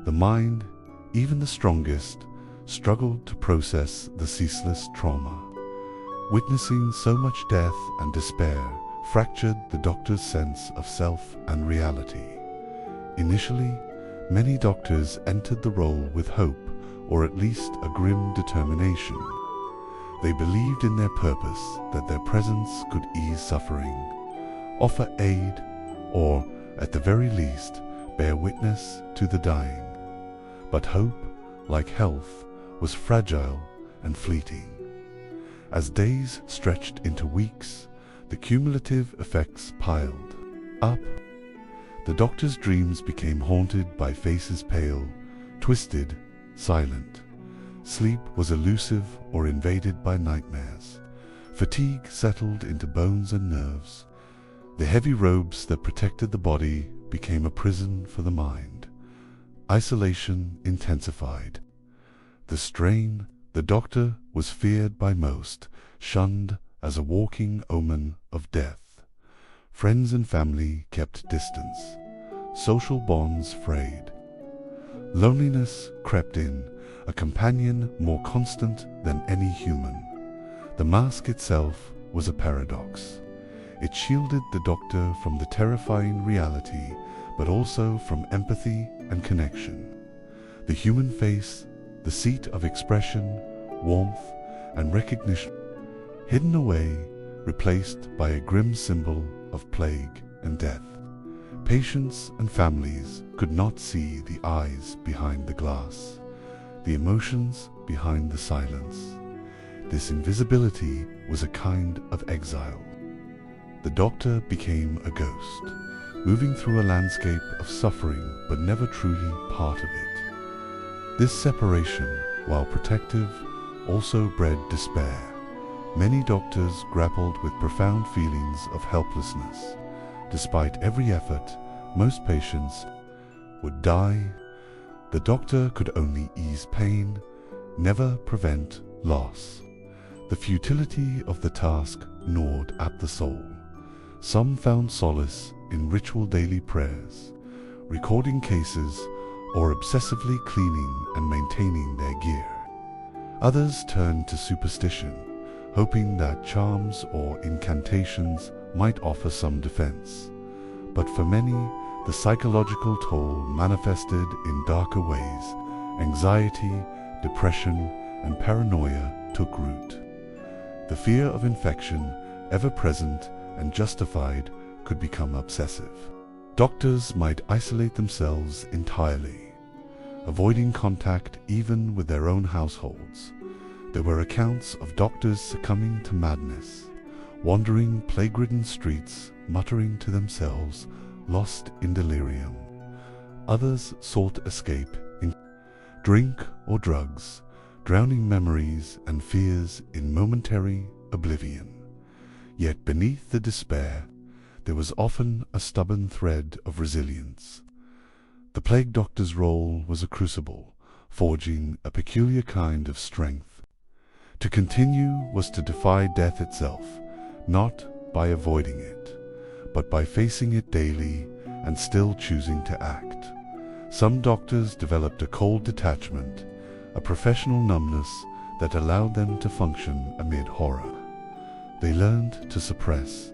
The mind, even the strongest, struggled to process the ceaseless trauma. Witnessing so much death and despair fractured the doctor's sense of self and reality. Initially, many doctors entered the role with hope, or at least a grim determination. They believed in their purpose, that their presence could ease suffering, offer aid, or, at the very least, bear witness to the dying. But hope, like health, was fragile and fleeting. As days stretched into weeks, the cumulative effects piled up. The The doctor's dreams became haunted by faces pale, twisted, silent. Sleep was elusive or invaded by nightmares. Fatigue settled into bones and nerves. The heavy robes that protected the body became a prison for the mind. Isolation intensified. The strain, the doctor was feared by most, shunned as a walking omen of death. Friends and family kept distance. Social bonds frayed. Loneliness crept in, a companion more constant than any human. The mask itself was a paradox. It shielded the doctor from the terrifying reality, but also from empathy and connection. The human face, the seat of expression, warmth, and recognition, hidden away, replaced by a grim symbol of plague and death. Patients and families could not see the eyes behind the glass, the emotions behind the silence. This invisibility was a kind of exile. The doctor became a ghost, moving through a landscape of suffering but never truly part of it. This separation, while protective, also bred despair. Many doctors grappled with profound feelings of helplessness. Despite every effort, most patients would die. The doctor could only ease pain, never prevent loss. The futility of the task gnawed at the soul. Some found solace in ritual daily prayers, recording cases, or obsessively cleaning and maintaining their gear. Others turned to superstition, hoping that charms or incantations might offer some defense. But for many, the psychological toll manifested in darker ways. Anxiety, depression, and paranoia took root. The fear of infection, ever present and justified, could become obsessive. Doctors might isolate themselves entirely, avoiding contact even with their own households. There were accounts of doctors succumbing to madness, wandering plague-ridden streets, muttering to themselves, lost in delirium. Others sought escape in drink or drugs, drowning memories and fears in momentary oblivion. Yet beneath the despair, there was often a stubborn thread of resilience. The plague doctor's role was a crucible, forging a peculiar kind of strength. To continue was to defy death itself, not by avoiding it, but by facing it daily and still choosing to act. Some doctors developed a cold detachment, a professional numbness that allowed them to function amid horror. They learned to suppress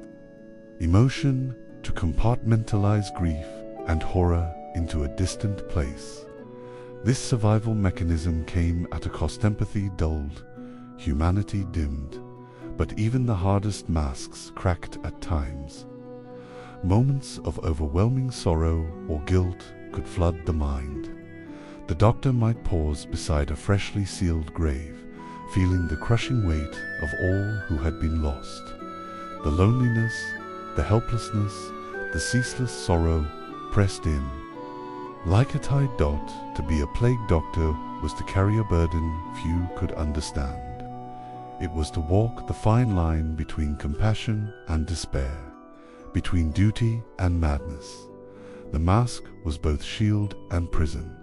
emotion, to compartmentalize grief and horror into a distant place. This survival mechanism came at a cost. Empathy dulled, humanity dimmed, but even the hardest masks cracked at times. Moments of overwhelming sorrow or guilt could flood the mind. The doctor might pause beside a freshly sealed grave, feeling the crushing weight of all who had been lost. The loneliness, the helplessness, the ceaseless sorrow pressed in. Like a tied dot, to be a plague doctor was to carry a burden few could understand. It was to walk the fine line between compassion and despair, between duty and madness. The mask was both shield and prison,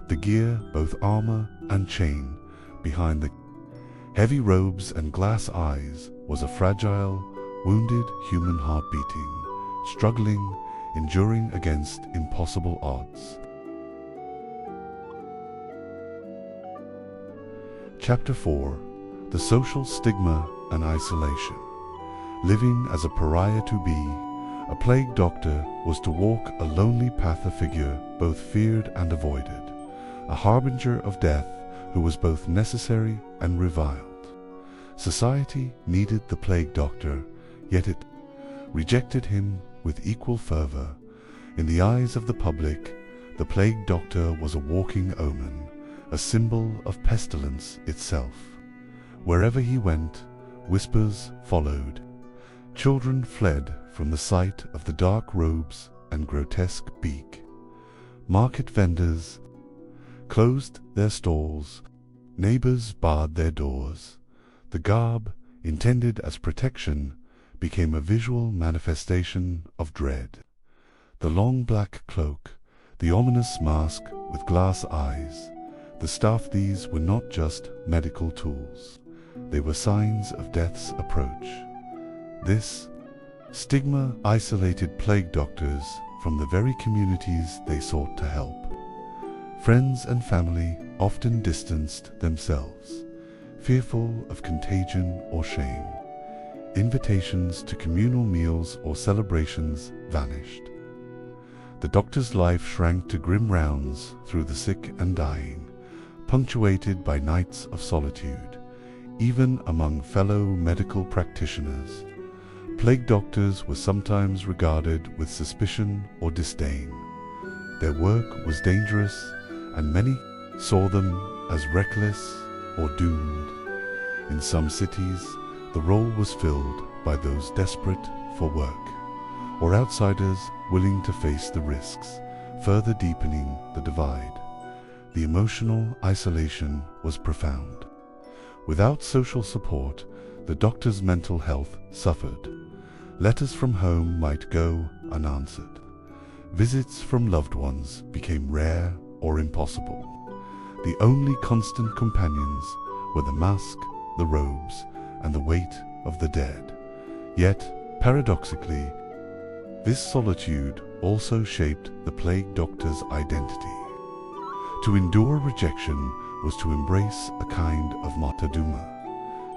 the gear both armor and chain. Behind the heavy robes and glass eyes was a fragile, wounded human heart beating, struggling, enduring against impossible odds. Chapter 4. The Social Stigma and Isolation. Living as a pariah to be, a plague doctor was to walk a lonely path, a figure both feared and avoided, a harbinger of death who was both necessary and reviled. Society needed the plague doctor, yet it rejected him with equal fervor. In the eyes of the public, the plague doctor was a walking omen, a symbol of pestilence itself. Wherever he went, whispers followed. Children fled from the sight of the dark robes and grotesque beak. Market vendors closed their stalls, neighbors barred their doors. The garb, intended as protection, became a visual manifestation of dread. The long black cloak, the ominous mask with glass eyes, the staff, these were not just medical tools. They were signs of death's approach. This stigma isolated plague doctors from the very communities they sought to help. Friends and family often distanced themselves, fearful of contagion or shame. Invitations to communal meals or celebrations vanished. The doctor's life shrank to grim rounds through the sick and dying, punctuated by nights of solitude. Even among fellow medical practitioners, plague doctors were sometimes regarded with suspicion or disdain. Their work was dangerous, and many saw them as reckless or doomed. In some cities, the role was filled by those desperate for work, or outsiders willing to face the risks, further deepening the divide. The emotional isolation was profound. Without social support, the doctor's mental health suffered. Letters from home might go unanswered. Visits from loved ones became rare or impossible. The only constant companions were the mask, the robes, and the weight of the dead. Yet, paradoxically, this solitude also shaped the plague doctor's identity. To endure rejection was to embrace a kind of martyrdom,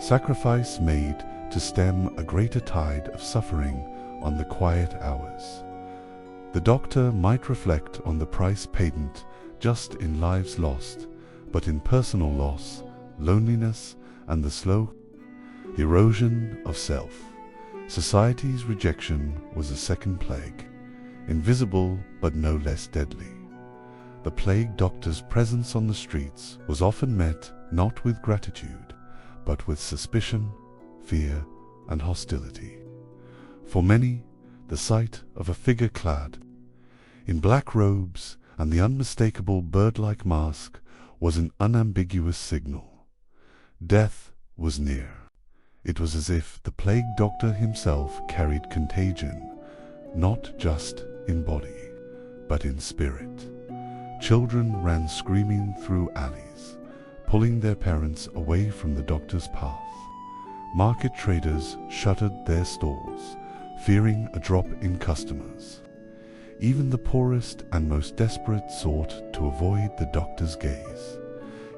sacrifice made to stem a greater tide of suffering on the quiet hours. The doctor might reflect on the price paid not just in lives lost, but in personal loss, loneliness, and the slow erosion of self. Society's rejection was a second plague, invisible but no less deadly. The plague doctor's presence on the streets was often met not with gratitude, but with suspicion, fear, and hostility. For many, the sight of a figure clad in black robes and the unmistakable bird-like mask was an unambiguous signal. Death was near. It was as if the plague doctor himself carried contagion, not just in body, but in spirit. Children ran screaming through alleys, pulling their parents away from the doctor's path. Market traders shuttered their stalls, fearing a drop in customers. Even the poorest and most desperate sought to avoid the doctor's gaze.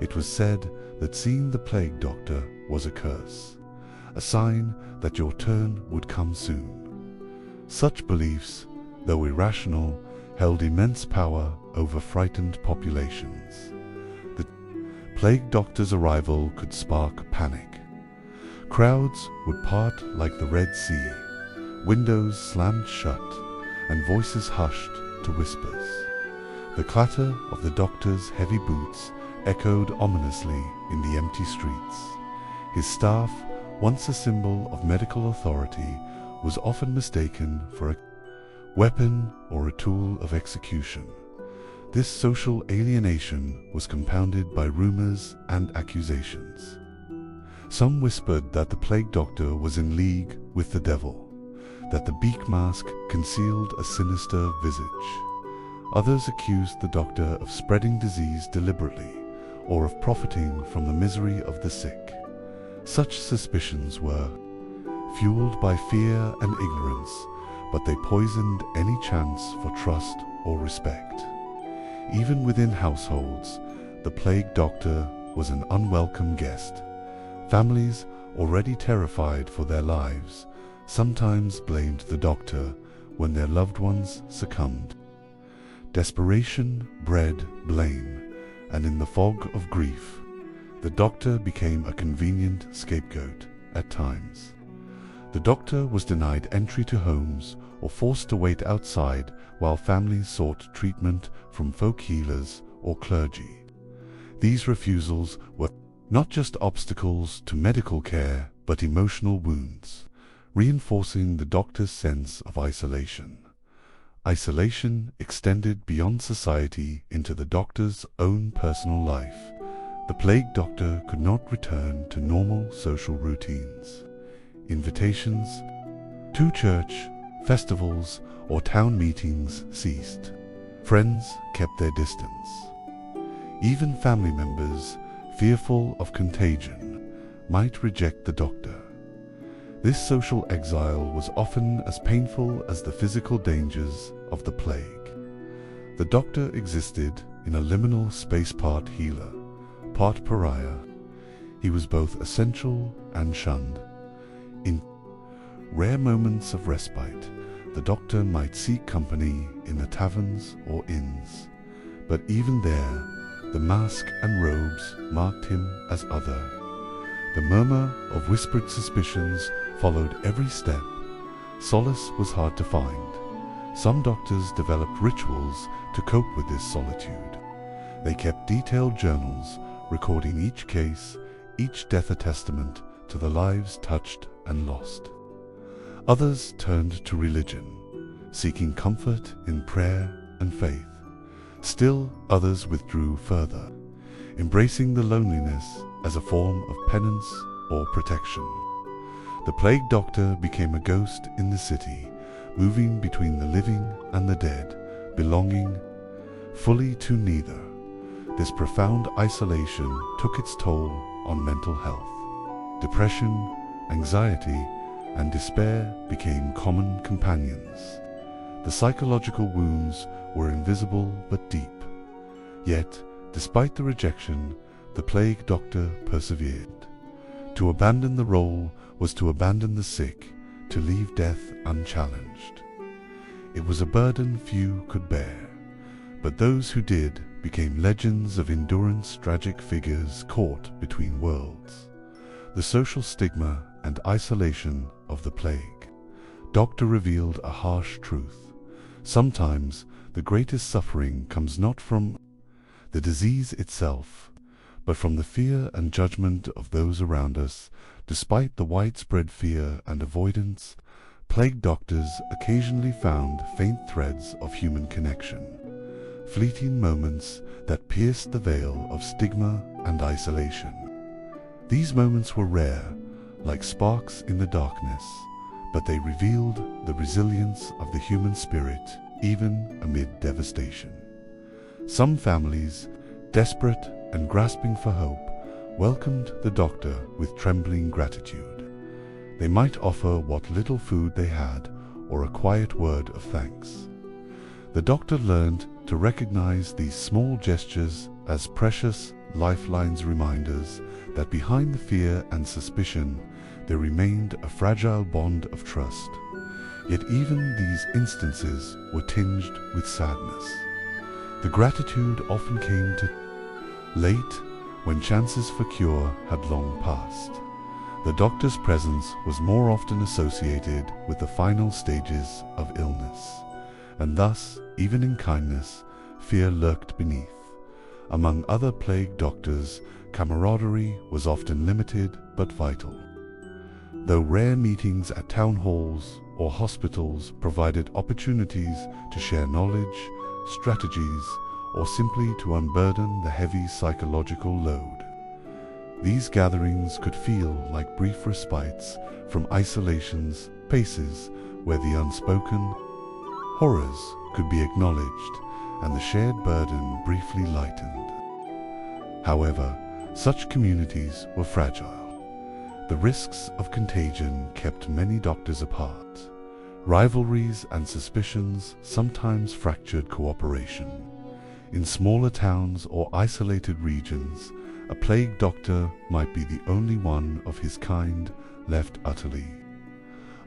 It was said that seeing the plague doctor was a curse, a sign that your turn would come soon. Such beliefs, though irrational, held immense power over frightened populations. The plague doctor's arrival could spark panic. Crowds would part like the Red Sea, windows slammed shut, and voices hushed to whispers. The clatter of the doctor's heavy boots echoed ominously in the empty streets. His staff, once a symbol of medical authority, was often mistaken for a weapon or a tool of execution. This social alienation was compounded by rumors and accusations. Some whispered that the plague doctor was in league with the devil, that the beak mask concealed a sinister visage. Others accused the doctor of spreading disease deliberately, or of profiting from the misery of the sick. Such suspicions were fueled by fear and ignorance, but they poisoned any chance for trust or respect. Even within households, the plague doctor was an unwelcome guest. Families, already terrified for their lives, sometimes blamed the doctor when their loved ones succumbed. Desperation bred blame, and in the fog of grief, the doctor became a convenient scapegoat at times. The doctor was denied entry to homes or forced to wait outside while families sought treatment from folk healers or clergy. These refusals were not just obstacles to medical care, but emotional wounds, reinforcing the doctor's sense of isolation. Isolation extended beyond society into the doctor's own personal life. The plague doctor could not return to normal social routines. Invitations to church, festivals, or town meetings ceased. Friends kept their distance. Even family members, fearful of contagion, might reject the doctor. This social exile was often as painful as the physical dangers of the plague. The doctor existed in a liminal space, part healer, part pariah. He was both essential and shunned. In rare moments of respite, the doctor might seek company in the taverns or inns, but even there, the mask and robes marked him as other. The murmur of whispered suspicions followed every step. Solace was hard to find. Some doctors developed rituals to cope with this solitude. They kept detailed journals, recording each case, each death a testament to the lives touched and lost. Others turned to religion, seeking comfort in prayer and faith. Still others withdrew further, embracing the loneliness as a form of penance or protection. The plague doctor became a ghost in the city, moving between the living and the dead, belonging fully to neither. This profound isolation took its toll on mental health. Depression, anxiety, and despair became common companions. The psychological wounds were invisible but deep. Yet, despite the rejection, the plague doctor persevered. To abandon the role was to abandon the sick, to leave death unchallenged. It was a burden few could bear, but those who did became legends of endurance, tragic figures caught between worlds. The social stigma and isolation of the plague doctor revealed a harsh truth. Sometimes the greatest suffering comes not from the disease itself, but from the fear and judgment of those around us. Despite the widespread fear and avoidance, plague doctors occasionally found faint threads of human connection, fleeting moments that pierced the veil of stigma and isolation. These moments were rare, like sparks in the darkness, but they revealed the resilience of the human spirit, even amid devastation. Some families, desperate and grasping for hope, welcomed the doctor with trembling gratitude. They might offer what little food they had or a quiet word of thanks. The doctor learned to recognize these small gestures as precious lifelines, reminders that behind the fear and suspicion there remained a fragile bond of trust. Yet even these instances were tinged with sadness. The gratitude often came too late, when chances for cure had long passed. The doctor's presence was more often associated with the final stages of illness, and thus, even in kindness, fear lurked beneath. Among other plague doctors, camaraderie was often limited but vital. Though rare meetings at town halls or hospitals provided opportunities to share knowledge, strategies, or simply to unburden the heavy psychological load. These gatherings could feel like brief respites from isolation's paces, where the unspoken horrors could be acknowledged and the shared burden briefly lightened. However, such communities were fragile. The risks of contagion kept many doctors apart. Rivalries and suspicions sometimes fractured cooperation. In smaller towns or isolated regions, a plague doctor might be the only one of his kind left utterly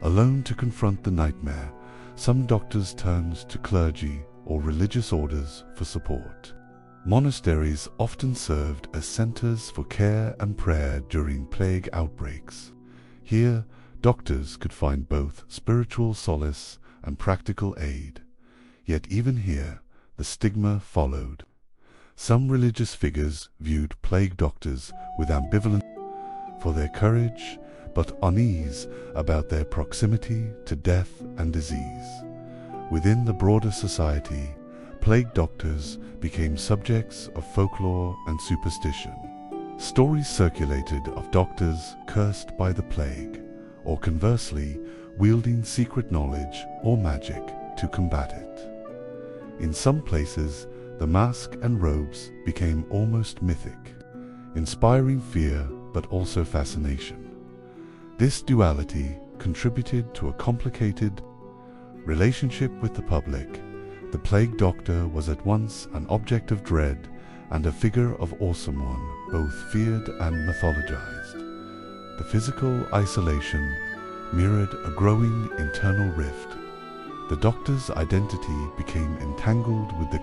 alone to confront the nightmare. Some doctors turned to clergy or religious orders for support. Monasteries often served as centers for care and prayer during plague outbreaks. Here, doctors could find both spiritual solace and practical aid. Yet even here, the stigma followed. Some religious figures viewed plague doctors with ambivalence for their courage, but unease about their proximity to death and disease. Within the broader society, plague doctors became subjects of folklore and superstition. Stories circulated of doctors cursed by the plague, or conversely, wielding secret knowledge or magic to combat it. In some places, the mask and robes became almost mythic, inspiring fear but also fascination. This duality contributed to a complicated relationship with the public. The plague doctor was at once an object of dread and a figure of awesome one, both feared and mythologized. The physical isolation mirrored a growing internal rift. The doctor's identity became entangled with the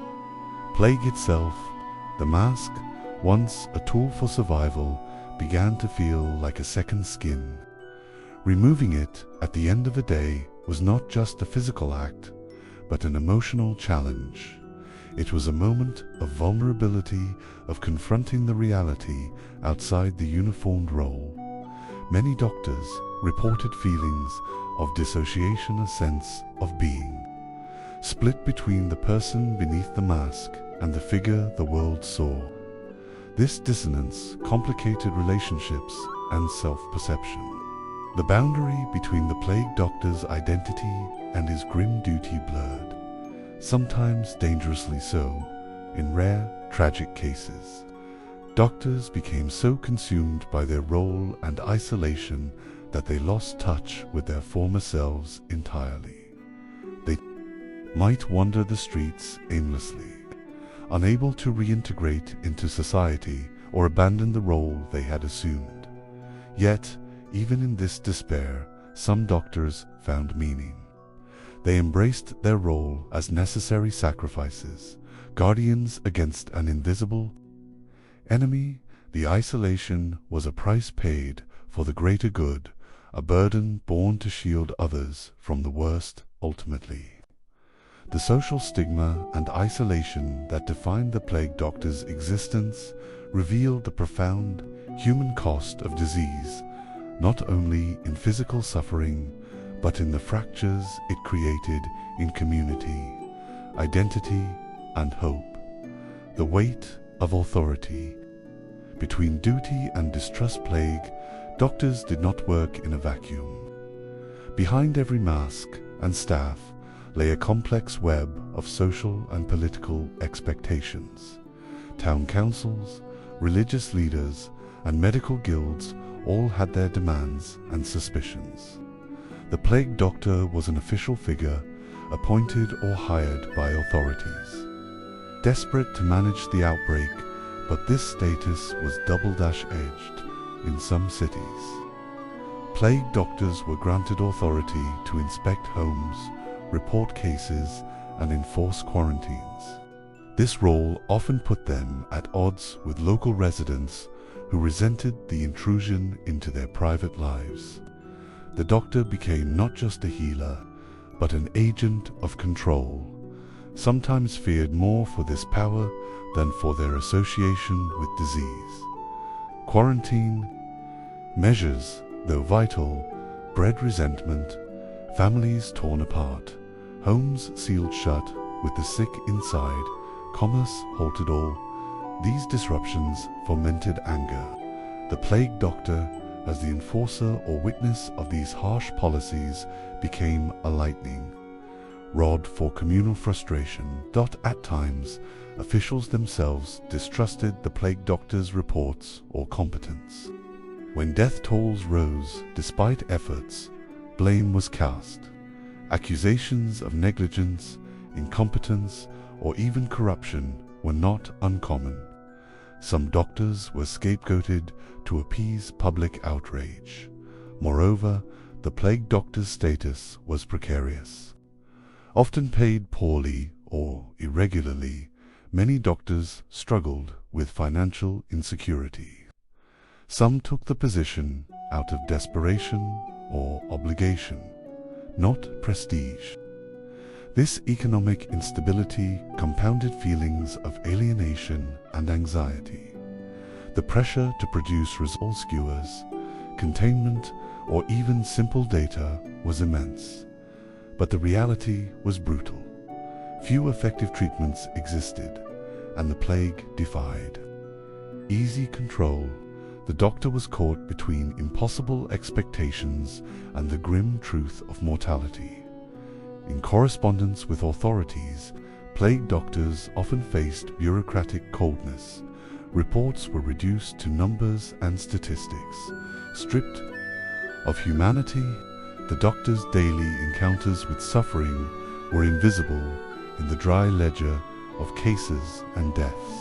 plague itself. The mask, once a tool for survival, began to feel like a second skin. Removing it at the end of the day was not just a physical act, but an emotional challenge. It was a moment of vulnerability, of confronting the reality outside the uniformed role. Many doctors reported feelings of dissociation, a sense of being split between the person beneath the mask and the figure the world saw. This dissonance complicated relationships and self-perception. The boundary between the plague doctor's identity and his grim duty blurred, sometimes dangerously so, in rare, tragic cases. Doctors became so consumed by their role and isolation that they lost touch with their former selves entirely. They might wander the streets aimlessly, unable to reintegrate into society or abandon the role they had assumed. Yet, even in this despair, some doctors found meaning. They embraced their role as necessary sacrifices, guardians against an invisible enemy. The isolation was a price paid for the greater good, a burden borne to shield others from the worst ultimately. The social stigma and isolation that defined the plague doctor's existence revealed the profound human cost of disease, not only in physical suffering, but in the fractures it created in community, identity, and hope. The weight of authority. Between duty and distrust plague, doctors did not work in a vacuum. Behind every mask and staff lay a complex web of social and political expectations. Town councils, religious leaders, and medical guilds all had their demands and suspicions. The plague doctor was an official figure, appointed or hired by authorities, desperate to manage the outbreak, but this status was double-edged in some cities. Plague doctors were granted authority to inspect homes, report cases, and enforce quarantines. This role often put them at odds with local residents who resented the intrusion into their private lives. The doctor became not just a healer, but an agent of control, sometimes feared more for this power than for their association with disease. Quarantine measures, though vital, bred resentment, families torn apart, homes sealed shut with the sick inside, commerce halted. All these disruptions fomented anger. The plague doctor, as the enforcer or witness of these harsh policies, became a lightning rod for communal frustration. At times, officials themselves distrusted the plague doctor's reports or competence. When death tolls rose, despite efforts, blame was cast. Accusations of negligence, incompetence, or even corruption were not uncommon. Some doctors were scapegoated to appease public outrage. Moreover, the plague doctor's status was precarious. Often paid poorly or irregularly, many doctors struggled with financial insecurity. Some took the position out of desperation or obligation, not prestige. This economic instability compounded feelings of alienation and anxiety. The pressure to produce results, skewers, containment, or even simple data was immense. But the reality was brutal. Few effective treatments existed, and the plague defied easy control. The doctor was caught between impossible expectations and the grim truth of mortality. In correspondence with authorities, plague doctors often faced bureaucratic coldness. Reports were reduced to numbers and statistics. Stripped of humanity, the doctor's daily encounters with suffering were invisible in the dry ledger of cases and deaths.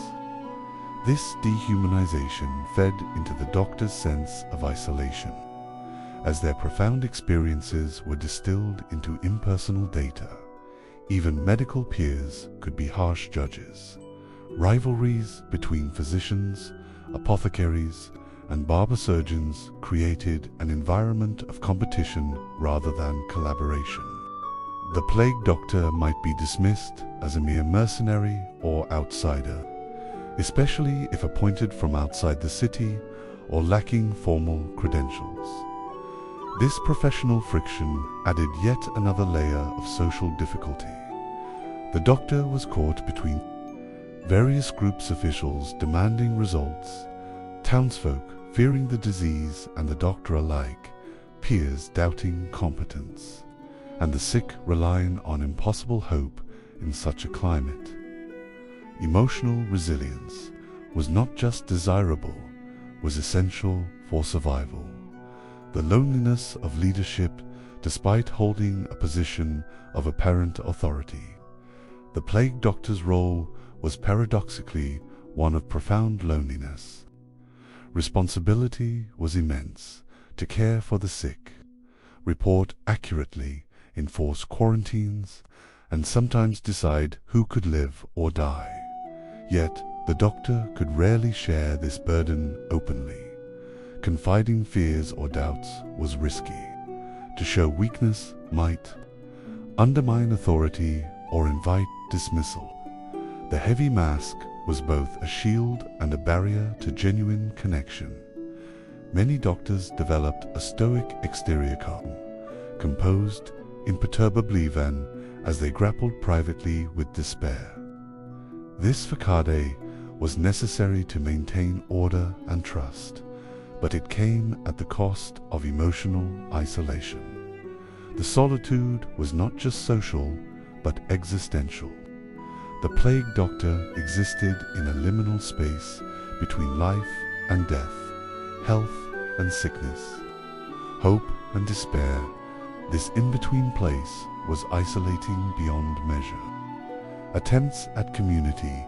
This dehumanization fed into the doctor's sense of isolation, as their profound experiences were distilled into impersonal data. Even medical peers could be harsh judges. Rivalries between physicians, apothecaries, and barber surgeons created an environment of competition rather than collaboration. The plague doctor might be dismissed as a mere mercenary or outsider, especially if appointed from outside the city or lacking formal credentials. This professional friction added yet another layer of social difficulty. The doctor was caught between various groups' officials demanding results, townsfolk fearing the disease and the doctor alike, peers doubting competence, and the sick relying on impossible hope in such a climate. Emotional resilience was not just desirable, was essential for survival. The loneliness of leadership despite holding a position of apparent authority. The plague doctor's role was paradoxically one of profound loneliness. Responsibility was immense: to care for the sick, report accurately, enforce quarantines, and sometimes decide who could live or die. Yet, the doctor could rarely share this burden openly. Confiding fears or doubts was risky. To show weakness might undermine authority or invite dismissal. The heavy mask was both a shield and a barrier to genuine connection. Many doctors developed a stoic exterior calm, composed imperturbably even as they grappled privately with despair. This facade was necessary to maintain order and trust, but it came at the cost of emotional isolation. The solitude was not just social, but existential. The plague doctor existed in a liminal space between life and death, health and sickness, hope and despair. This in-between place was isolating beyond measure. Attempts at community,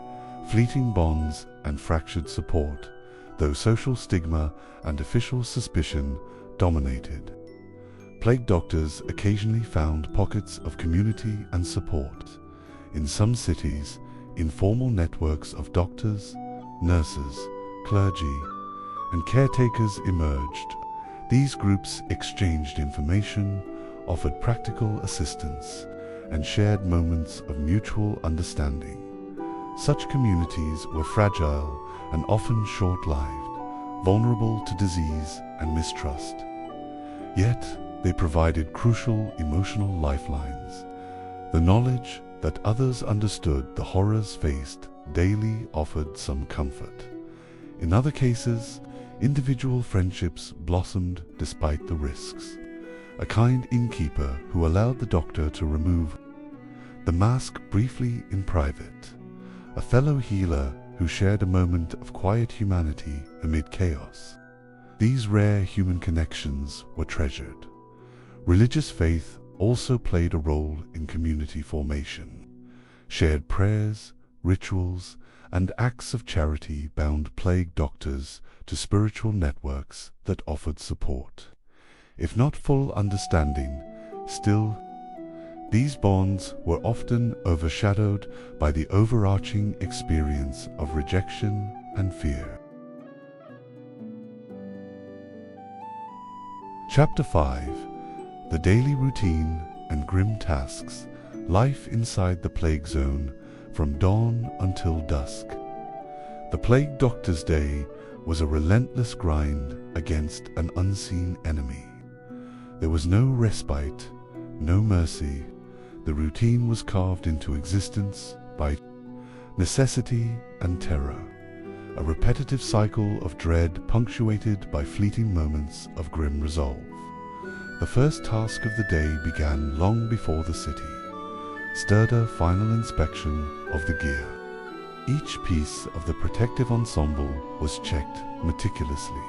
fleeting bonds, and fractured support, though social stigma and official suspicion dominated. Plague doctors occasionally found pockets of community and support. In some cities, informal networks of doctors, nurses, clergy, and caretakers emerged. These groups exchanged information, offered practical assistance, and shared moments of mutual understanding. Such communities were fragile and often short-lived, vulnerable to disease and mistrust. Yet, they provided crucial emotional lifelines. The knowledge that others understood the horrors faced daily offered some comfort. In other cases, individual friendships blossomed despite the risks. A kind innkeeper who allowed the doctor to remove the mask briefly in private. A fellow healer who shared a moment of quiet humanity amid chaos. These rare human connections were treasured. Religious faith also played a role in community formation. Shared prayers, rituals, and acts of charity bound plague doctors to spiritual networks that offered support. If not full understanding, still, these bonds were often overshadowed by the overarching experience of rejection and fear. Chapter 5: The Daily Routine and Grim Tasks. Life inside the plague zone, from dawn until dusk. The plague doctor's day was a relentless grind against an unseen enemy. There was no respite, no mercy, The routine was carved into existence by necessity and terror, a repetitive cycle of dread punctuated by fleeting moments of grim resolve. The first task of the day began long before the city stirred a final inspection of the gear. Each piece of the protective ensemble was checked meticulously.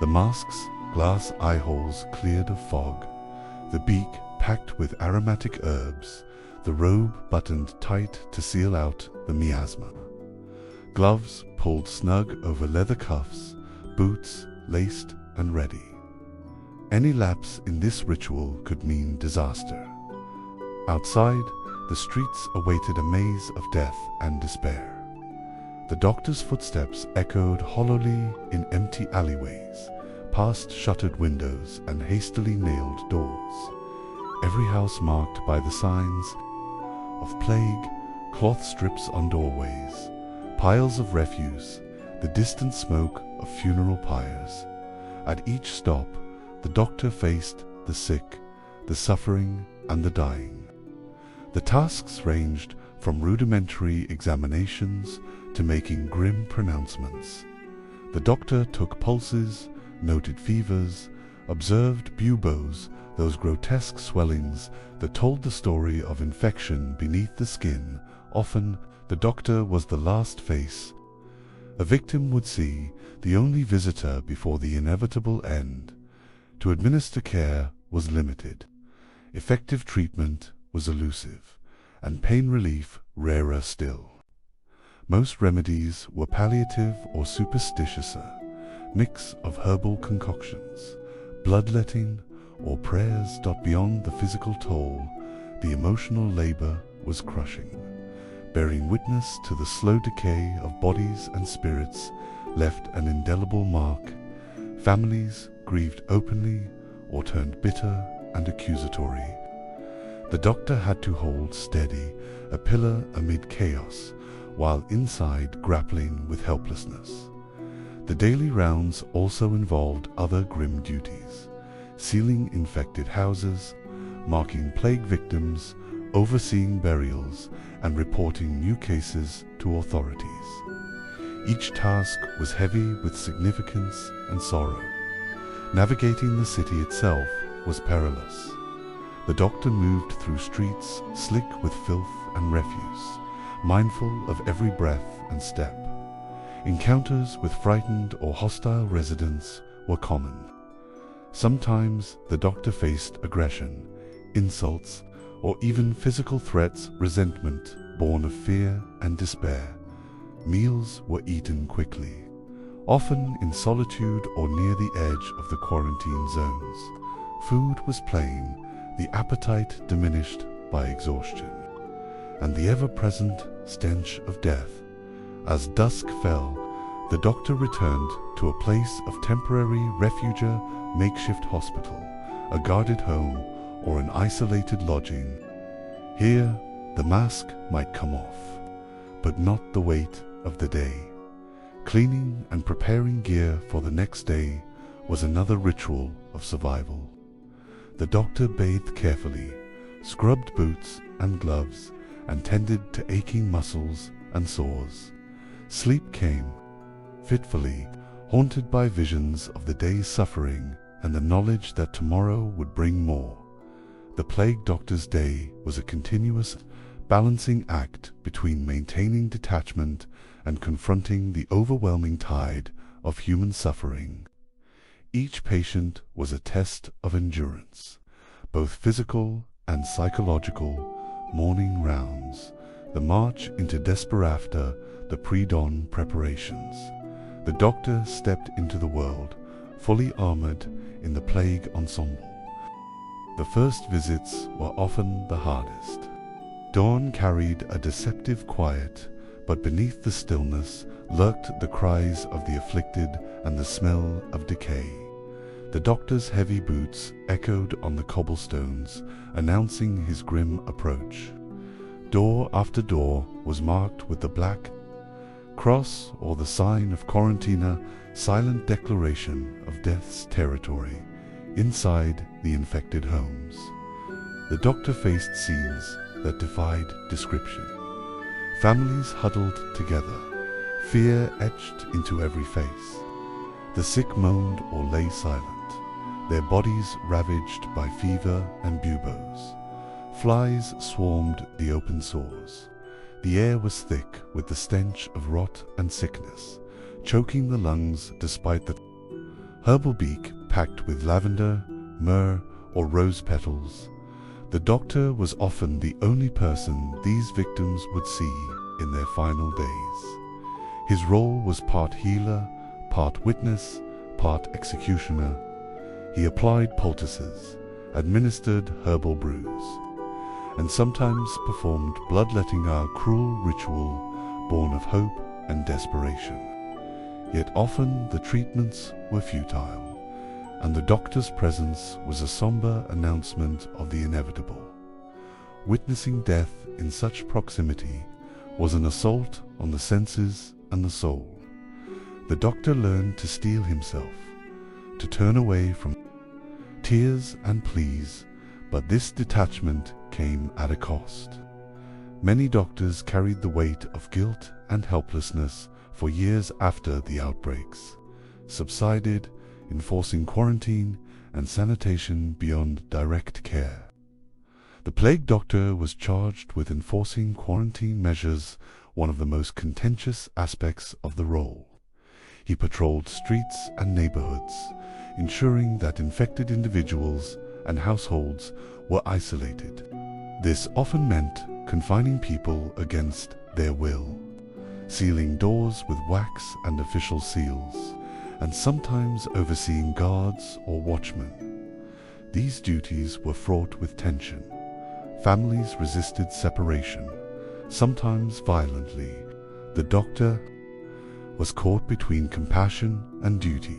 The mask's glass eye holes cleared of fog, the beak packed with aromatic herbs, the robe buttoned tight to seal out the miasma. Gloves pulled snug over leather cuffs, boots laced and ready. Any lapse in this ritual could mean disaster. Outside, the streets awaited a maze of death and despair. The doctor's footsteps echoed hollowly in empty alleyways, past shuttered windows and hastily nailed doors. Every house marked by the signs of plague, cloth strips on doorways, piles of refuse, the distant smoke of funeral pyres. At each stop, the doctor faced the sick, the suffering, and the dying. The tasks ranged from rudimentary examinations to making grim pronouncements. The doctor took pulses, noted fevers, observed buboes, those grotesque swellings that told the story of infection beneath the skin. Often, the doctor was the last face a victim would see, the only visitor before the inevitable end. To administer care was limited. Effective treatment was elusive, and pain relief rarer still. Most remedies were palliative or superstitious, a mix of herbal concoctions, bloodletting, or prayers. Beyond the physical toll, the emotional labor was crushing, bearing witness to the slow decay of bodies and spirits left an indelible mark. Families grieved openly or turned bitter and accusatory. The doctor had to hold steady, a pillar amid chaos, while inside grappling with helplessness. The daily rounds also involved other grim duties: sealing infected houses, marking plague victims, overseeing burials, and reporting new cases to authorities. Each task was heavy with significance and sorrow. Navigating the city itself was perilous. The doctor moved through streets slick with filth and refuse, mindful of every breath and step. Encounters with frightened or hostile residents were common. Sometimes the doctor faced aggression, insults, or even physical threats, resentment born of fear and despair. Meals were eaten quickly, often in solitude or near the edge of the quarantine zones. Food was plain, the appetite diminished by exhaustion, and the ever-present stench of death. As dusk fell, the doctor returned to a place of temporary refuge, a makeshift hospital, a guarded home, or an isolated lodging. Here, the mask might come off, but not the weight of the day. Cleaning and preparing gear for the next day was another ritual of survival. The doctor bathed carefully, scrubbed boots and gloves, and tended to aching muscles and sores. Sleep came, fitfully, haunted by visions of the day's suffering and the knowledge that tomorrow would bring more. The plague doctor's day was a continuous, balancing act between maintaining detachment and confronting the overwhelming tide of human suffering. Each patient was a test of endurance, both physical and psychological. Morning rounds, the march into desperafter, the pre-dawn preparations. The doctor stepped into the world, fully armored in the plague ensemble. The first visits were often the hardest. Dawn carried a deceptive quiet, but beneath the stillness lurked the cries of the afflicted and the smell of decay. The doctor's heavy boots echoed on the cobblestones, announcing his grim approach. Door after door was marked with the black cross or the sign of quarantina, silent declaration of death's territory inside the infected homes. The doctor faced scenes that defied description. Families huddled together, fear etched into every face. The sick moaned or lay silent, their bodies ravaged by fever and buboes. Flies swarmed the open sores. The air was thick with the stench of rot and sickness, choking the lungs despite the herbal beak packed with lavender, myrrh, or rose petals. The doctor was often the only person these victims would see in their final days. His role was part healer, part witness, part executioner. He applied poultices, administered herbal brews, and sometimes performed bloodletting, a cruel ritual born of hope and desperation. Yet often the treatments were futile, and the doctor's presence was a somber announcement of the inevitable. Witnessing death in such proximity was an assault on the senses and the soul. The doctor learned to steel himself, to turn away from tears and pleas, but this detachment came at a cost. Many doctors carried the weight of guilt and helplessness for years after the outbreaks subsided, enforcing quarantine and sanitation beyond direct care. The plague doctor was charged with enforcing quarantine measures, one of the most contentious aspects of the role. He patrolled streets and neighborhoods, ensuring that infected individuals and households were isolated. This often meant confining people against their will, sealing doors with wax and official seals, and sometimes overseeing guards or watchmen. These duties were fraught with tension. Families resisted separation, sometimes violently. The doctor was caught between compassion and duty,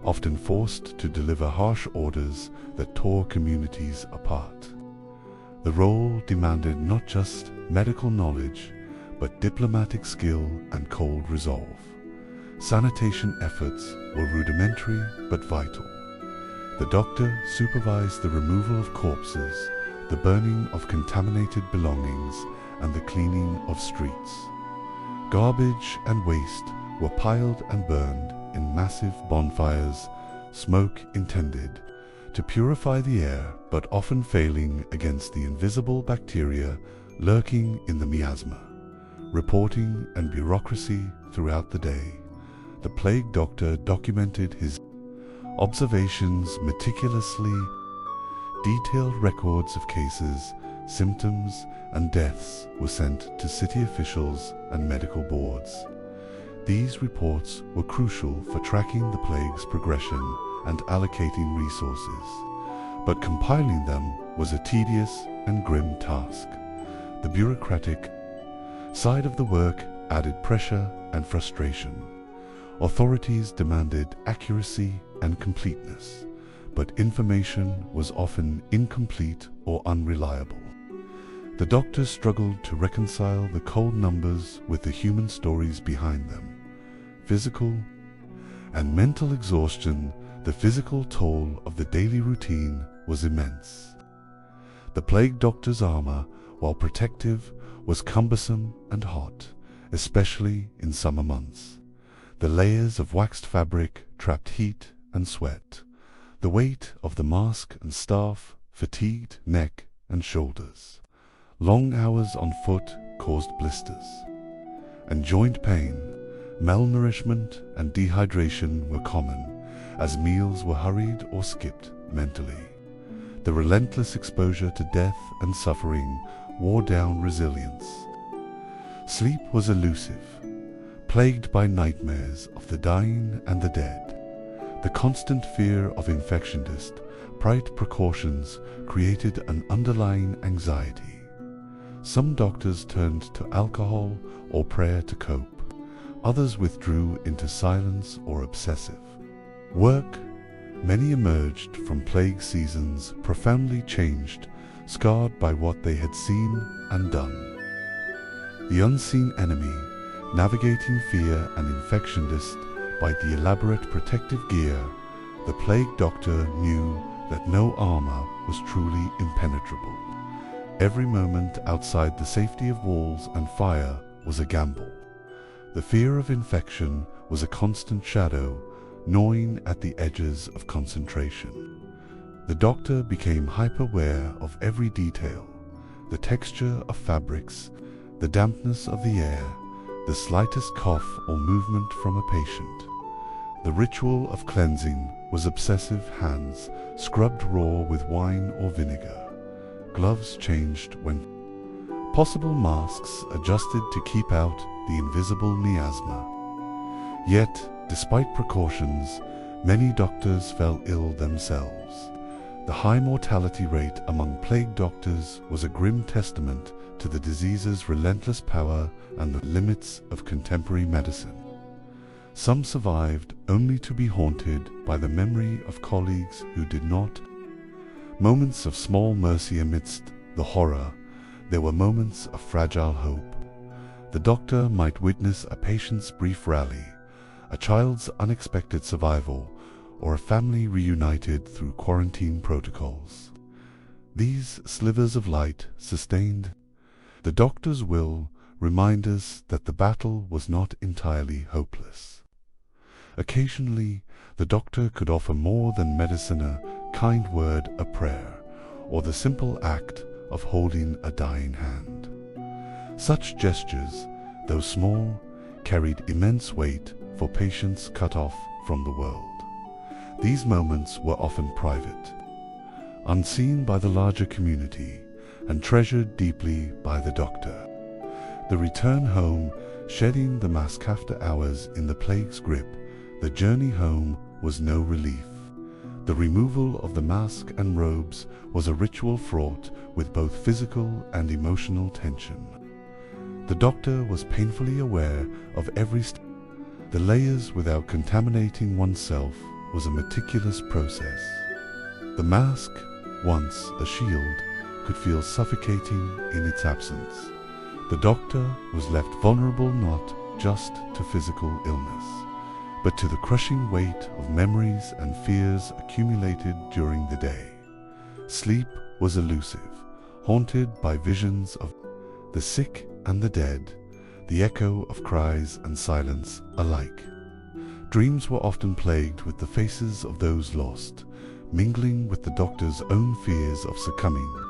often forced to deliver harsh orders that tore communities apart. The role demanded not just medical knowledge, but diplomatic skill and cold resolve. Sanitation efforts were rudimentary but vital. The doctor supervised the removal of corpses, the burning of contaminated belongings, and the cleaning of streets. Garbage and waste were piled and burned in massive bonfires, smoke intended to purify the air, but often failing against the invisible bacteria lurking in the miasma. Reporting and bureaucracy throughout the day, the plague doctor documented his observations meticulously. Detailed records of cases, symptoms, and deaths were sent to city officials and medical boards. These reports were crucial for tracking the plague's progression and allocating resources, but compiling them was a tedious and grim task. The bureaucratic side of the work added pressure and frustration. Authorities demanded accuracy and completeness, but information was often incomplete or unreliable. The doctors struggled to reconcile the cold numbers with the human stories behind them. Physical and mental exhaustion, the physical toll of the daily routine was immense. The plague doctor's armor, while protective, was cumbersome and hot, especially in summer months. The layers of waxed fabric trapped heat and sweat. The weight of the mask and staff fatigued neck and shoulders. Long hours on foot caused blisters and joint pain. Malnourishment and dehydration were common, as meals were hurried or skipped mentally. The relentless exposure to death and suffering wore down resilience. Sleep was elusive, plagued by nightmares of the dying and the dead. The constant fear of infection despite precautions created an underlying anxiety. Some doctors turned to alcohol or prayer to cope. Others withdrew into silence or obsessive work. Many emerged from plague seasons profoundly changed, scarred by what they had seen and done. The unseen enemy, navigating fear and infection despite the elaborate protective gear, the plague doctor knew that no armor was truly impenetrable. Every moment outside the safety of walls and fire was a gamble. The fear of infection was a constant shadow, gnawing at the edges of concentration. The doctor became hyper-aware of every detail: the texture of fabrics, the dampness of the air, the slightest cough or movement from a patient. The ritual of cleansing was obsessive: hands scrubbed raw with wine or vinegar, gloves changed when possible, masks adjusted to keep out the invisible miasma. Yet, despite precautions, many doctors fell ill themselves. The high mortality rate among plague doctors was a grim testament to the disease's relentless power and the limits of contemporary medicine. Some survived only to be haunted by the memory of colleagues who did not. Moments of small mercy amidst the horror, there were moments of fragile hope. The doctor might witness a patient's brief rally, a child's unexpected survival, or a family reunited through quarantine protocols. These slivers of light sustained the doctor's will, remind us that the battle was not entirely hopeless. Occasionally, the doctor could offer more than medicine: a kind word, a prayer, or the simple act of holding a dying hand. Such gestures, though small, carried immense weight for patients cut off from the world. These moments were often private, unseen by the larger community, and treasured deeply by the doctor. The return home, shedding the mask after hours in the plague's grip, the journey home was no relief. The removal of the mask and robes was a ritual fraught with both physical and emotional tension. The doctor was painfully aware of every step. The layers without contaminating oneself was a meticulous process. The mask, once a shield, could feel suffocating in its absence. The doctor was left vulnerable not just to physical illness, but to the crushing weight of memories and fears accumulated during the day. Sleep was elusive, haunted by visions of the sick and the dead, the echo of cries and silence alike. Dreams were often plagued with the faces of those lost, mingling with the doctor's own fears of succumbing.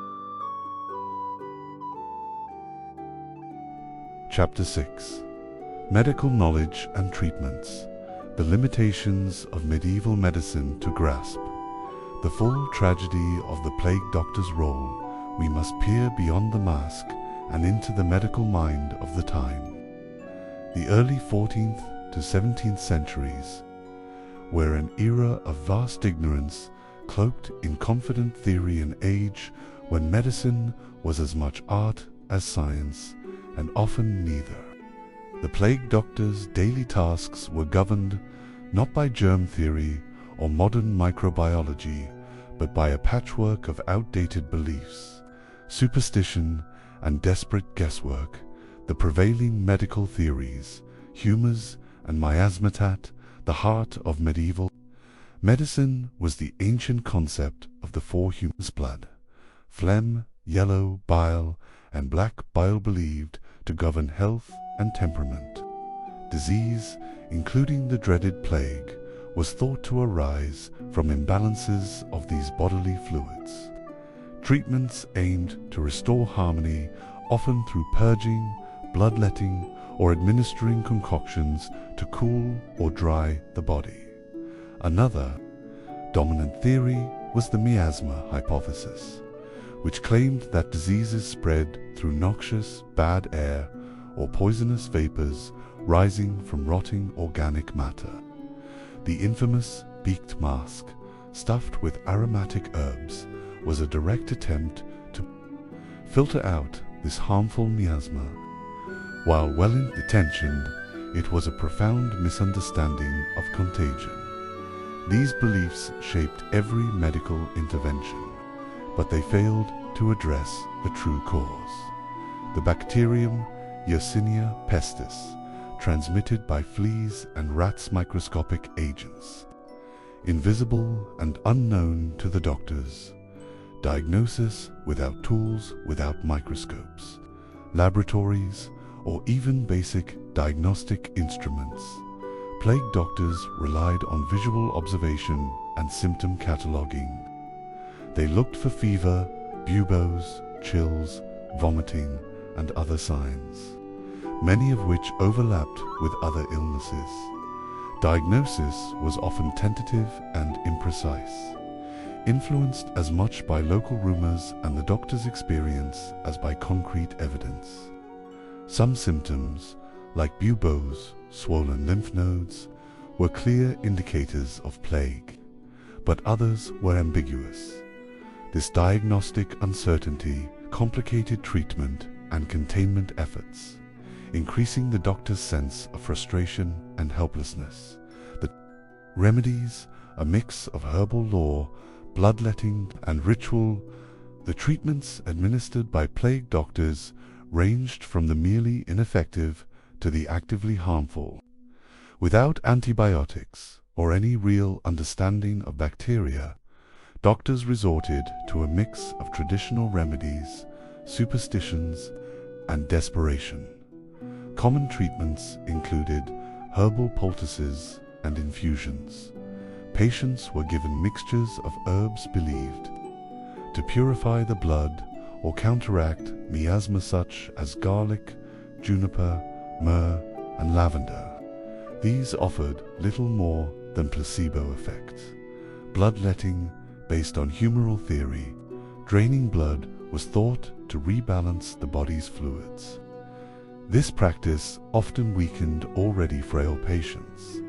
Chapter 6. Medical Knowledge and Treatments. The limitations of medieval medicine to grasp the full tragedy of the plague doctor's role, we must peer beyond the mask and into the medical mind of the time. The early 14th to 17th centuries were an era of vast ignorance, cloaked in confident theory, and age when medicine was as much art as science, and often neither. The plague doctor's daily tasks were governed not by germ theory or modern microbiology, but by a patchwork of outdated beliefs, superstition, and desperate guesswork. The prevailing medical theories, humors and miasmatat, the heart of medieval medicine, was the ancient concept of the four humors: blood, phlegm, yellow bile, and black bile, believed to govern health and temperament. Disease, including the dreaded plague, was thought to arise from imbalances of these bodily fluids. Treatments aimed to restore harmony, often through purging, bloodletting, or administering concoctions to cool or dry the body. Another dominant theory was the miasma hypothesis, which claimed that diseases spread through noxious, bad air or poisonous vapors rising from rotting organic matter. The infamous beaked mask, stuffed with aromatic herbs, was a direct attempt to filter out this harmful miasma. While well intentioned, it was a profound misunderstanding of contagion. These beliefs shaped every medical intervention, but they failed to address the true cause: the bacterium Yersinia pestis, transmitted by fleas and rats' microscopic agents. invisible and unknown to the doctors. Diagnosis without tools, without microscopes, laboratories, or even basic diagnostic instruments. Plague doctors relied on visual observation and symptom cataloging. They looked for fever, buboes, chills, vomiting, and other signs, many of which overlapped with other illnesses. Diagnosis was often tentative and imprecise, influenced as much by local rumors and the doctor's experience as by concrete evidence. Some symptoms, like buboes, swollen lymph nodes, were clear indicators of plague, but others were ambiguous. This diagnostic uncertainty complicated treatment and containment efforts, increasing the doctor's sense of frustration and helplessness. The remedies, a mix of herbal lore, bloodletting, and ritual, the treatments administered by plague doctors ranged from the merely ineffective to the actively harmful. Without antibiotics or any real understanding of bacteria, doctors resorted to a mix of traditional remedies, superstitions, and desperation. Common treatments included herbal poultices and infusions. Patients were given mixtures of herbs believed to purify the blood or counteract miasma such as garlic, juniper, myrrh, and lavender. These offered little more than placebo effect. Bloodletting, based on humoral theory, draining blood was thought to rebalance the body's fluids. This practice often weakened already frail patients.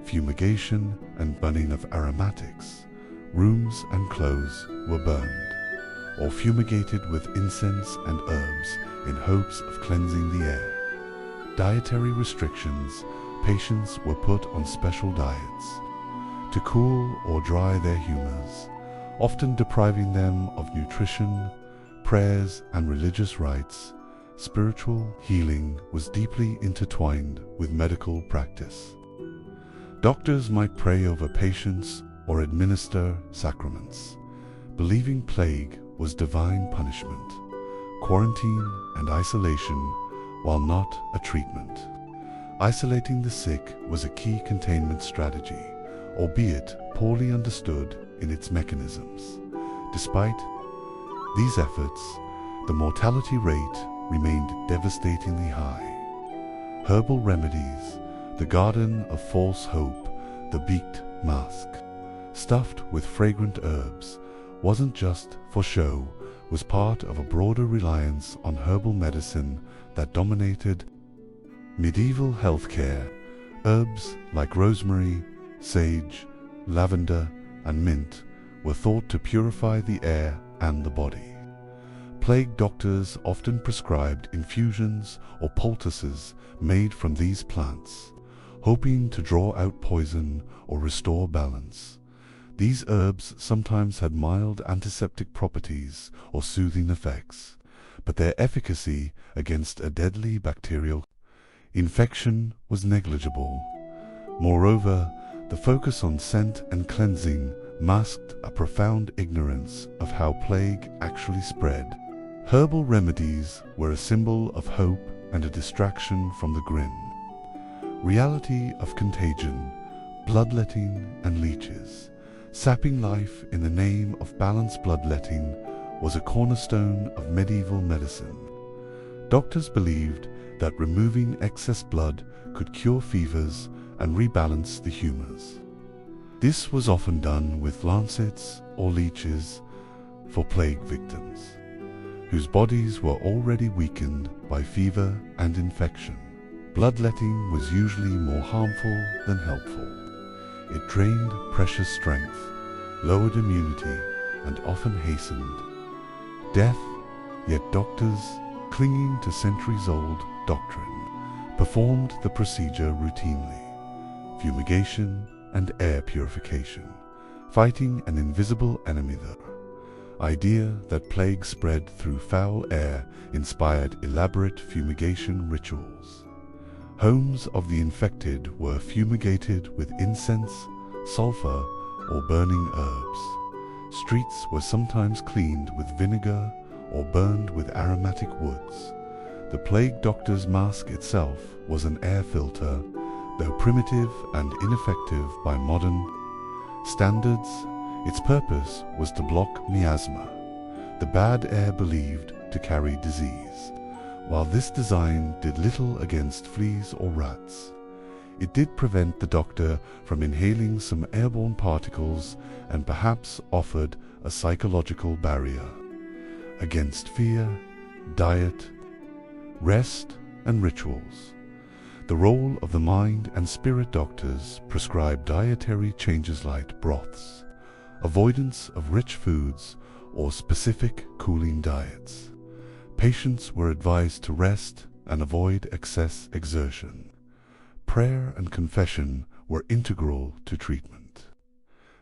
Fumigation and burning of aromatics, rooms and clothes were burned, or fumigated with incense and herbs in hopes of cleansing the air. Dietary restrictions, patients were put on special diets to cool or dry their humors, often depriving them of nutrition, prayers, and religious rites. Spiritual healing was deeply intertwined with medical practice. Doctors might pray over patients or administer sacraments, believing plague was divine punishment, quarantine and isolation, while not a treatment. Isolating the sick was a key containment strategy, albeit poorly understood in its mechanisms. Despite these efforts, the mortality rate remained devastatingly high. Herbal remedies, the garden of false hope, the beaked mask, stuffed with fragrant herbs, wasn't just for show, was part of a broader reliance on herbal medicine that dominated medieval healthcare. Herbs like rosemary, sage, lavender, and mint were thought to purify the air and the body. Plague doctors often prescribed infusions or poultices made from these plants, hoping to draw out poison or restore balance. These herbs sometimes had mild antiseptic properties or soothing effects, but their efficacy against a deadly bacterial infection was negligible. Moreover, the focus on scent and cleansing masked a profound ignorance of how plague actually spread. Herbal remedies were a symbol of hope and a distraction from the grim reality of contagion, bloodletting, and leeches. Sapping life in the name of balanced bloodletting was a cornerstone of medieval medicine. Doctors believed that removing excess blood could cure fevers and rebalance the humors. This was often done with lancets or leeches for plague victims, whose bodies were already weakened by fever and infection. Bloodletting was usually more harmful than helpful. It drained precious strength, lowered immunity, and often hastened death, yet doctors, clinging to centuries-old doctrine, performed the procedure routinely. Fumigation and air purification, fighting an invisible enemy. The idea that plague spread through foul air inspired elaborate fumigation rituals. Homes of the infected were fumigated with incense, sulfur, or burning herbs. Streets were sometimes cleaned with vinegar or burned with aromatic woods. The plague doctor's mask itself was an air filter, though primitive and ineffective by modern standards. Its purpose was to block miasma, the bad air believed to carry disease. While this design did little against fleas or rats, it did prevent the doctor from inhaling some airborne particles and perhaps offered a psychological barrier against fear, diet, rest, and rituals. The role of the mind and spirit doctors prescribed dietary changes like broths, avoidance of rich foods, or specific cooling diets. Patients were advised to rest and avoid excess exertion. Prayer and confession were integral to treatment.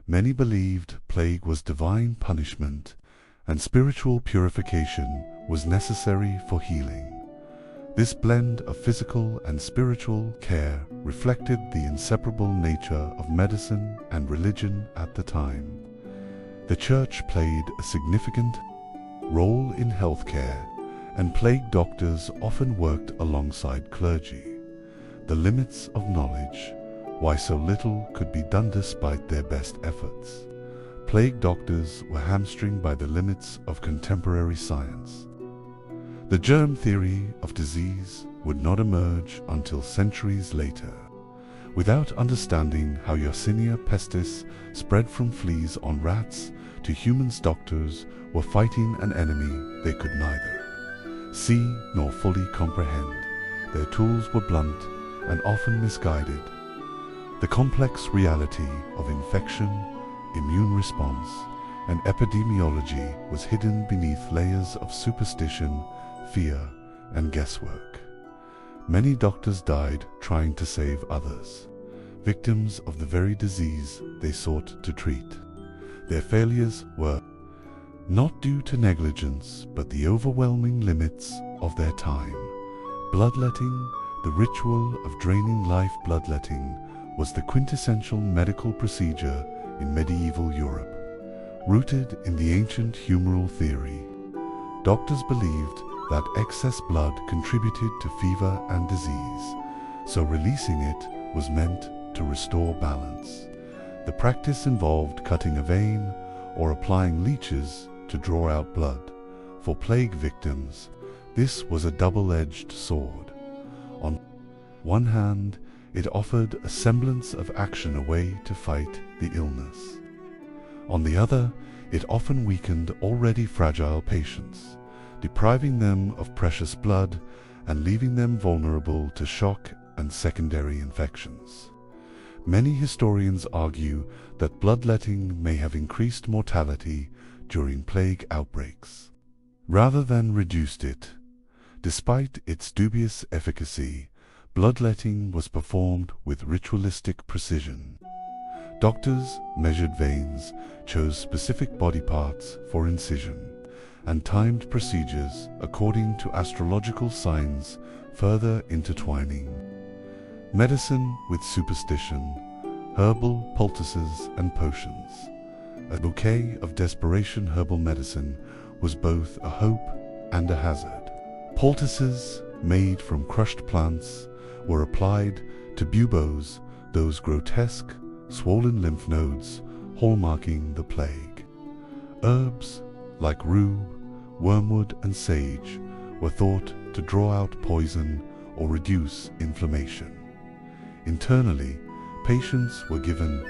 Many believed plague was divine punishment and spiritual purification was necessary for healing. This blend of physical and spiritual care reflected the inseparable nature of medicine and religion at the time. The Church played a significant role in healthcare, and plague doctors often worked alongside clergy. The limits of knowledge, why so little could be done despite their best efforts. Plague doctors were hamstringed by the limits of contemporary science. The germ theory of disease would not emerge until centuries later. Without understanding how Yersinia pestis spread from fleas on rats to humans, doctors were fighting an enemy they could neither see nor fully comprehend. Their tools were blunt and often misguided. The complex reality of infection, immune response, and epidemiology was hidden beneath layers of superstition, fear, and guesswork. Many doctors died trying to save others, victims of the very disease they sought to treat. Their failures were not due to negligence, but the overwhelming limits of their time. Bloodletting, the ritual of draining life. Bloodletting was the quintessential medical procedure in medieval Europe. Rooted in the ancient humoral theory, doctors believed that excess blood contributed to fever and disease, so releasing it was meant to restore balance. The practice involved cutting a vein or applying leeches to draw out blood. For plague victims, this was a double-edged sword. On one hand, it offered a semblance of action, a way to fight the illness. On the other, it often weakened already fragile patients, depriving them of precious blood and leaving them vulnerable to shock and secondary infections. Many historians argue that bloodletting may have increased mortality during plague outbreaks, rather than reduced it. Despite its dubious efficacy, bloodletting was performed with ritualistic precision. Doctors measured veins, chose specific body parts for incision, and timed procedures according to astrological signs, further intertwining medicine with superstition, herbal poultices and potions. A bouquet of desperation. Herbal medicine was both a hope and a hazard. Poultices made from crushed plants were applied to buboes, those grotesque, swollen lymph nodes hallmarking the plague. Herbs like rue, wormwood, and sage were thought to draw out poison or reduce inflammation. Internally, patients were given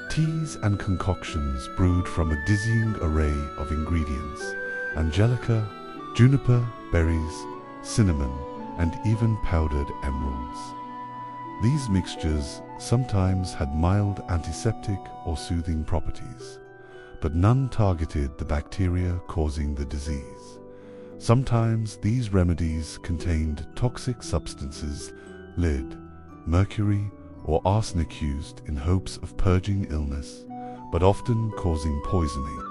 teas and concoctions brewed from a dizzying array of ingredients: angelica, juniper, berries, cinnamon, and even powdered emeralds. These mixtures sometimes had mild antiseptic or soothing properties, but none targeted the bacteria causing the disease. Sometimes these remedies contained toxic substances, lead, mercury, or arsenic, used in hopes of purging illness, but often causing poisoning.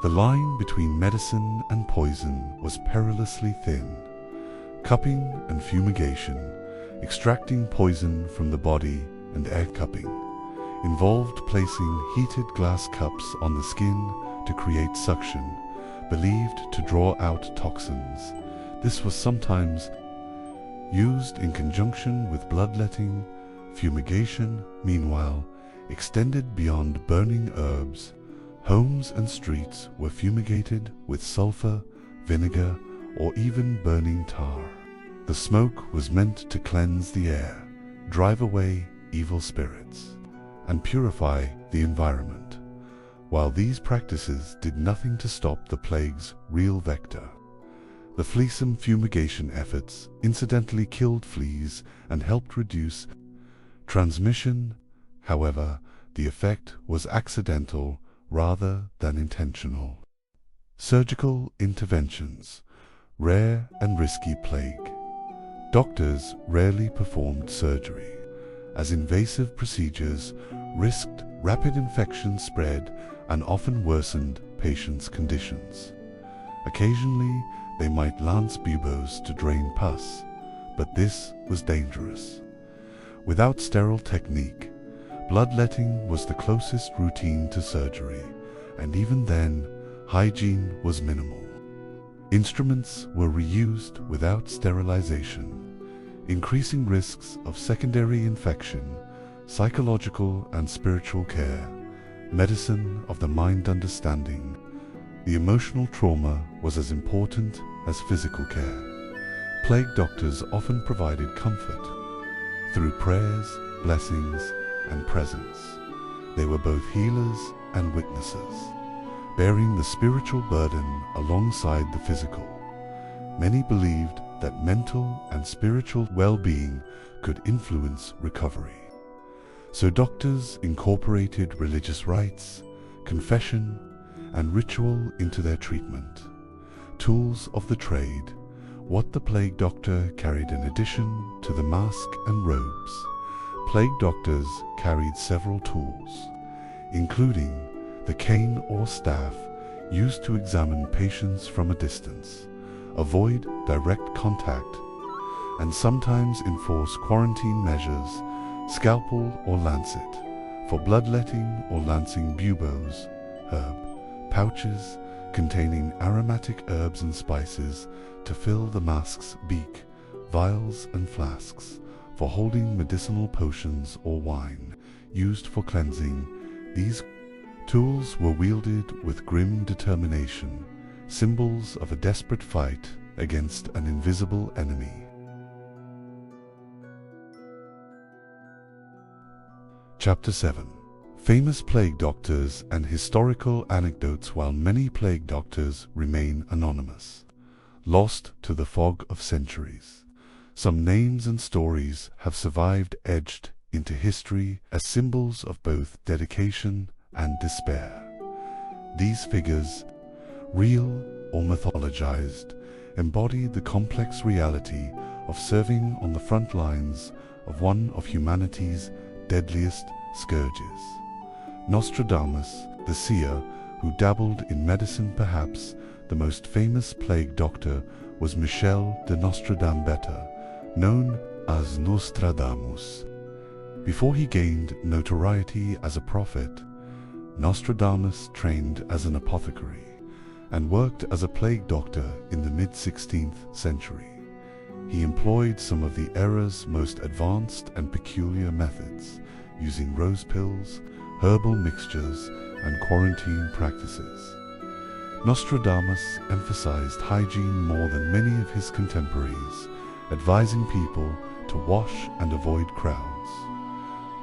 The line between medicine and poison was perilously thin. Cupping and fumigation, extracting poison from the body, and air cupping, involved placing heated glass cups on the skin to create suction, believed to draw out toxins. This was sometimes used in conjunction with bloodletting. Fumigation, meanwhile, extended beyond burning herbs. Homes and streets were fumigated with sulfur, vinegar, or even burning tar. The smoke was meant to cleanse the air, drive away evil spirits, and purify the environment. While these practices did nothing to stop the plague's real vector, the fleesome fumigation efforts incidentally killed fleas and helped reduce transmission. However, the effect was accidental rather than intentional. Surgical interventions, rare and risky plague. Doctors rarely performed surgery, as invasive procedures risked rapid infection spread and often worsened patients' conditions. Occasionally, they might lance buboes to drain pus, but this was dangerous. Without sterile technique, bloodletting was the closest routine to surgery, and even then, hygiene was minimal. Instruments were reused without sterilization, increasing risks of secondary infection. Psychological and spiritual care, medicine of the mind understanding. The emotional trauma was as important as physical care. Plague doctors often provided comfort through prayers, blessings, and presence. They were both healers and witnesses, bearing the spiritual burden alongside the physical. Many believed that mental and spiritual well-being could influence recovery. So doctors incorporated religious rites, confession, and ritual into their treatment. Tools of the trade, what the plague doctor carried in addition to the mask and robes. Plague doctors carried several tools, including the cane or staff used to examine patients from a distance, avoid direct contact, and sometimes enforce quarantine measures, scalpel or lancet, for bloodletting or lancing buboes, herb, pouches containing aromatic herbs and spices to fill the mask's beak, vials and flasks, for holding medicinal potions or wine, used for cleansing. These tools were wielded with grim determination, symbols of a desperate fight against an invisible enemy. Chapter 7. Famous plague doctors and historical anecdotes. While many plague doctors remain anonymous, lost to the fog of centuries, some names and stories have survived, etched into history as symbols of both dedication and despair. These figures, real or mythologized, embody the complex reality of serving on the front lines of one of humanity's deadliest scourges. Nostradamus, the seer who dabbled in medicine. Perhaps the most famous plague doctor was Michel de Nostradambeta, known as Nostradamus. Before he gained notoriety as a prophet, Nostradamus trained as an apothecary and worked as a plague doctor in the mid-16th century. He employed some of the era's most advanced and peculiar methods, using rose pills, herbal mixtures, and quarantine practices. Nostradamus emphasized hygiene more than many of his contemporaries, advising people to wash and avoid crowds.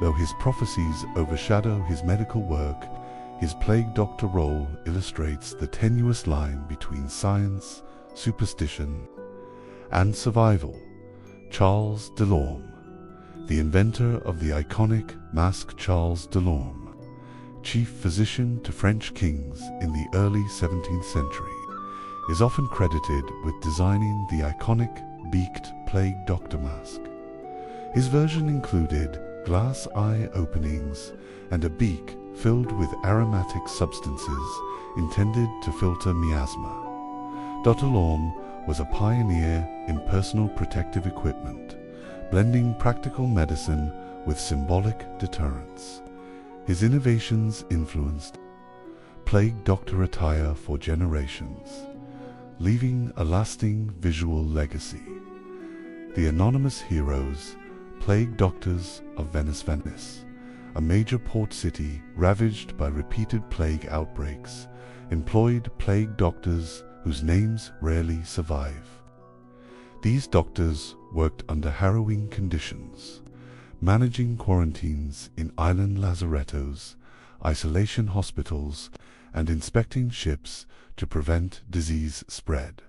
Though his prophecies overshadow his medical work, his plague doctor role illustrates the tenuous line between science, superstition, and survival. Charles Delorme, the inventor of the iconic mask. Charles Delorme, chief physician to French kings in the early 17th century, is often credited with designing the iconic beaked plague doctor mask. His version included glass eye openings and a beak filled with aromatic substances intended to filter miasma. Delorme was a pioneer in personal protective equipment, blending practical medicine with symbolic deterrence. His innovations influenced plague doctor attire for generations, leaving a lasting visual legacy. The anonymous heroes, plague doctors of Venice, a major port city ravaged by repeated plague outbreaks, employed plague doctors whose names rarely survive. These doctors worked under harrowing conditions, managing quarantines in island lazarettos, isolation hospitals, and inspecting ships to prevent disease spread.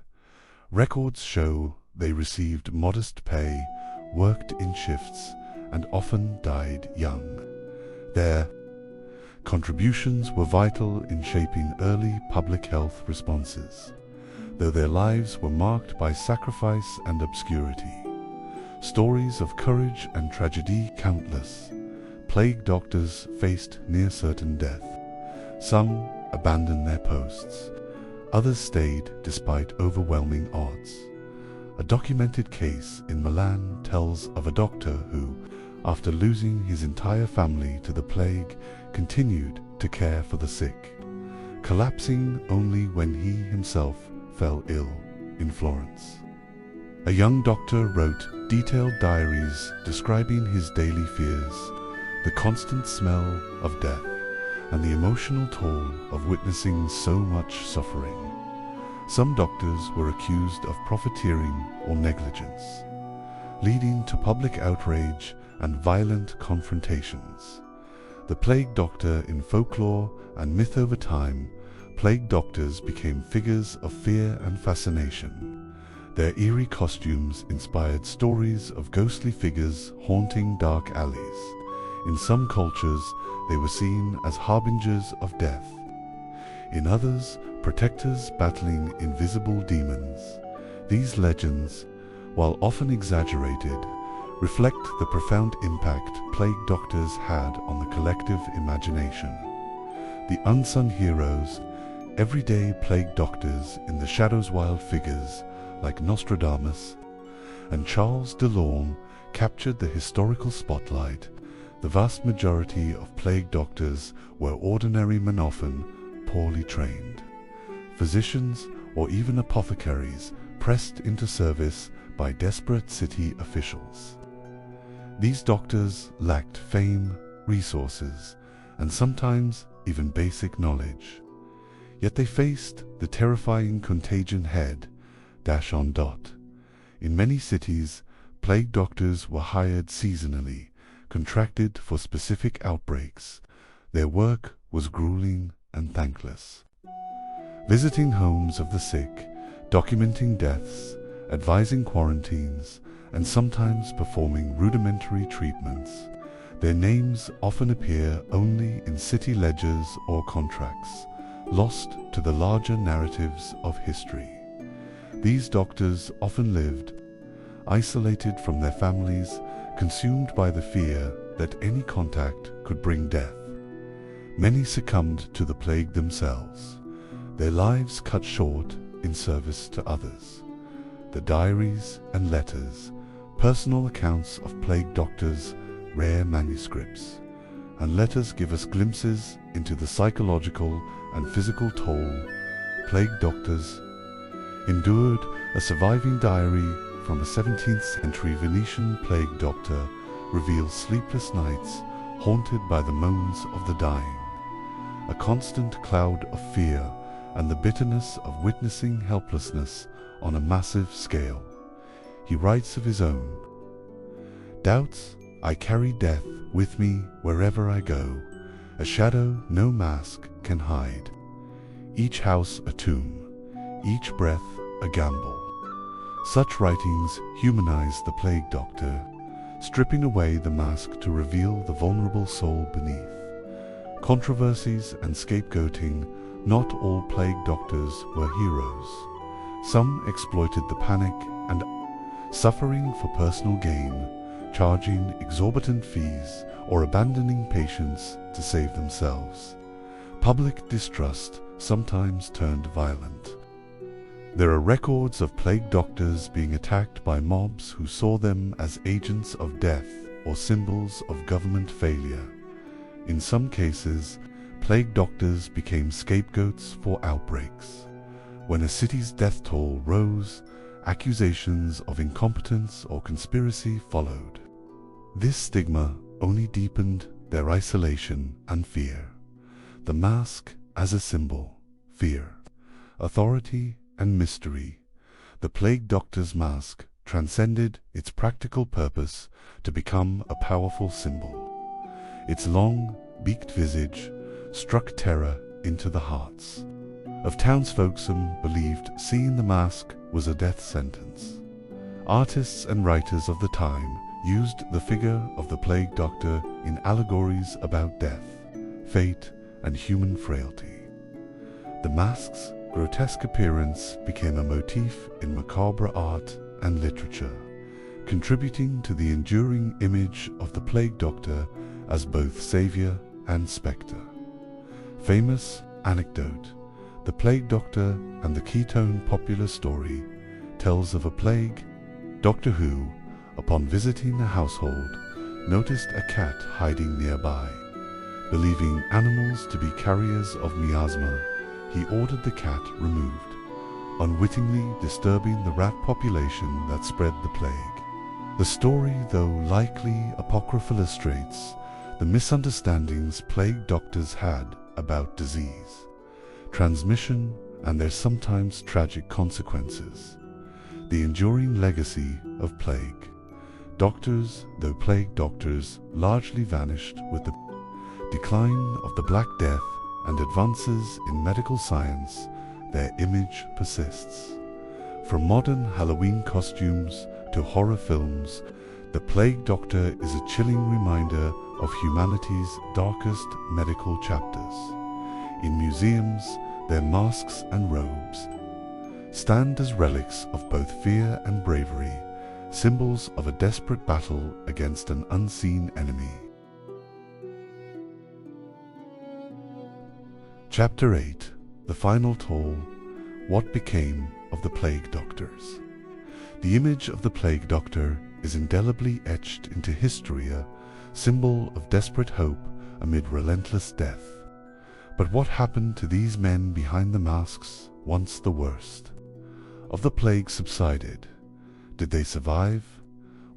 Records show they received modest pay, worked in shifts, and often died young. Their contributions were vital in shaping early public health responses, though their lives were marked by sacrifice and obscurity. Stories of courage and tragedy countless. Plague doctors faced near certain death. Some abandoned their posts. Others stayed despite overwhelming odds. A documented case in Milan tells of a doctor who, after losing his entire family to the plague, continued to care for the sick, collapsing only when he himself fell ill in Florence. A young doctor wrote detailed diaries describing his daily fears, the constant smell of death, and the emotional toll of witnessing so much suffering. Some doctors were accused of profiteering or negligence, leading to public outrage and violent confrontations. The plague doctor in folklore and myth over time, plague doctors became figures of fear and fascination. Their eerie costumes inspired stories of ghostly figures haunting dark alleys. In some cultures, they were seen as harbingers of death. In others, protectors battling invisible demons. These legends, while often exaggerated, reflect the profound impact plague doctors had on the collective imagination. The unsung heroes, everyday plague doctors in the shadows, wild figures like Nostradamus and Charles Delorme captured the historical spotlight. The vast majority of plague doctors were ordinary men, often poorly trained. Physicians or even apothecaries pressed into service by desperate city officials. These doctors lacked fame, resources, and sometimes even basic knowledge. Yet they faced the terrifying contagion head on. In many cities, plague doctors were hired seasonally, contracted for specific outbreaks. Their work was grueling and thankless. Visiting homes of the sick, documenting deaths, advising quarantines, and sometimes performing rudimentary treatments. Their names often appear only in city ledgers or contracts, lost to the larger narratives of history. These doctors often lived isolated from their families, consumed by the fear that any contact could bring death. Many succumbed to the plague themselves, their lives cut short in service to others. The diaries and letters, personal accounts of plague doctors, rare manuscripts, and letters give us glimpses into the psychological and physical toll plague doctors endured. A surviving diary from a 17th century Venetian plague doctor reveals sleepless nights haunted by the moans of the dying, a constant cloud of fear, and the bitterness of witnessing helplessness on a massive scale. He writes of his own doubts: I carry death with me wherever I go, a shadow no mask can hide, each house a tomb, each breath a gamble. Such writings humanize the plague doctor, stripping away the mask to reveal the vulnerable soul beneath. Controversies and scapegoating: not all plague doctors were heroes. Some exploited the panic and suffering for personal gain, charging exorbitant fees or abandoning patients to save themselves. Public distrust sometimes turned violent. There are records of plague doctors being attacked by mobs who saw them as agents of death or symbols of government failure. In some cases, plague doctors became scapegoats for outbreaks. When a city's death toll rose, accusations of incompetence or conspiracy followed. This stigma only deepened their isolation and fear. The mask as a symbol, fear, authority, and mystery. The plague doctor's mask transcended its practical purpose to become a powerful symbol. Its long, beaked visage struck terror into the hearts of townsfolk. Some believed seeing the mask was a death sentence. Artists and writers of the time used the figure of the plague doctor in allegories about death, fate, and human frailty. The mask's grotesque appearance became a motif in macabre art and literature, contributing to the enduring image of the plague doctor as both savior and spectre. Famous anecdote: the plague doctor and the Ketone popular story tells of a plague doctor who, upon visiting a household, noticed a cat hiding nearby. Believing animals to be carriers of miasma, he ordered the cat removed, unwittingly disturbing the rat population that spread the plague. The story, though likely apocryphal, illustrates the misunderstandings plague doctors had about disease, transmission, and their sometimes tragic consequences. The enduring legacy of plague doctors, though plague doctors largely vanished with the decline of the Black Death and advances in medical science, their image persists. From modern Halloween costumes to horror films, the plague doctor is a chilling reminder of humanity's darkest medical chapters. In museums, their masks and robes stand as relics of both fear and bravery, symbols of a desperate battle against an unseen enemy. Chapter 8: The Final Toll. What became of the plague doctors? The image of the plague doctor is indelibly etched into history, a symbol of desperate hope amid relentless death. But what happened to these men behind the masks once the worst of the plague subsided? Did they survive?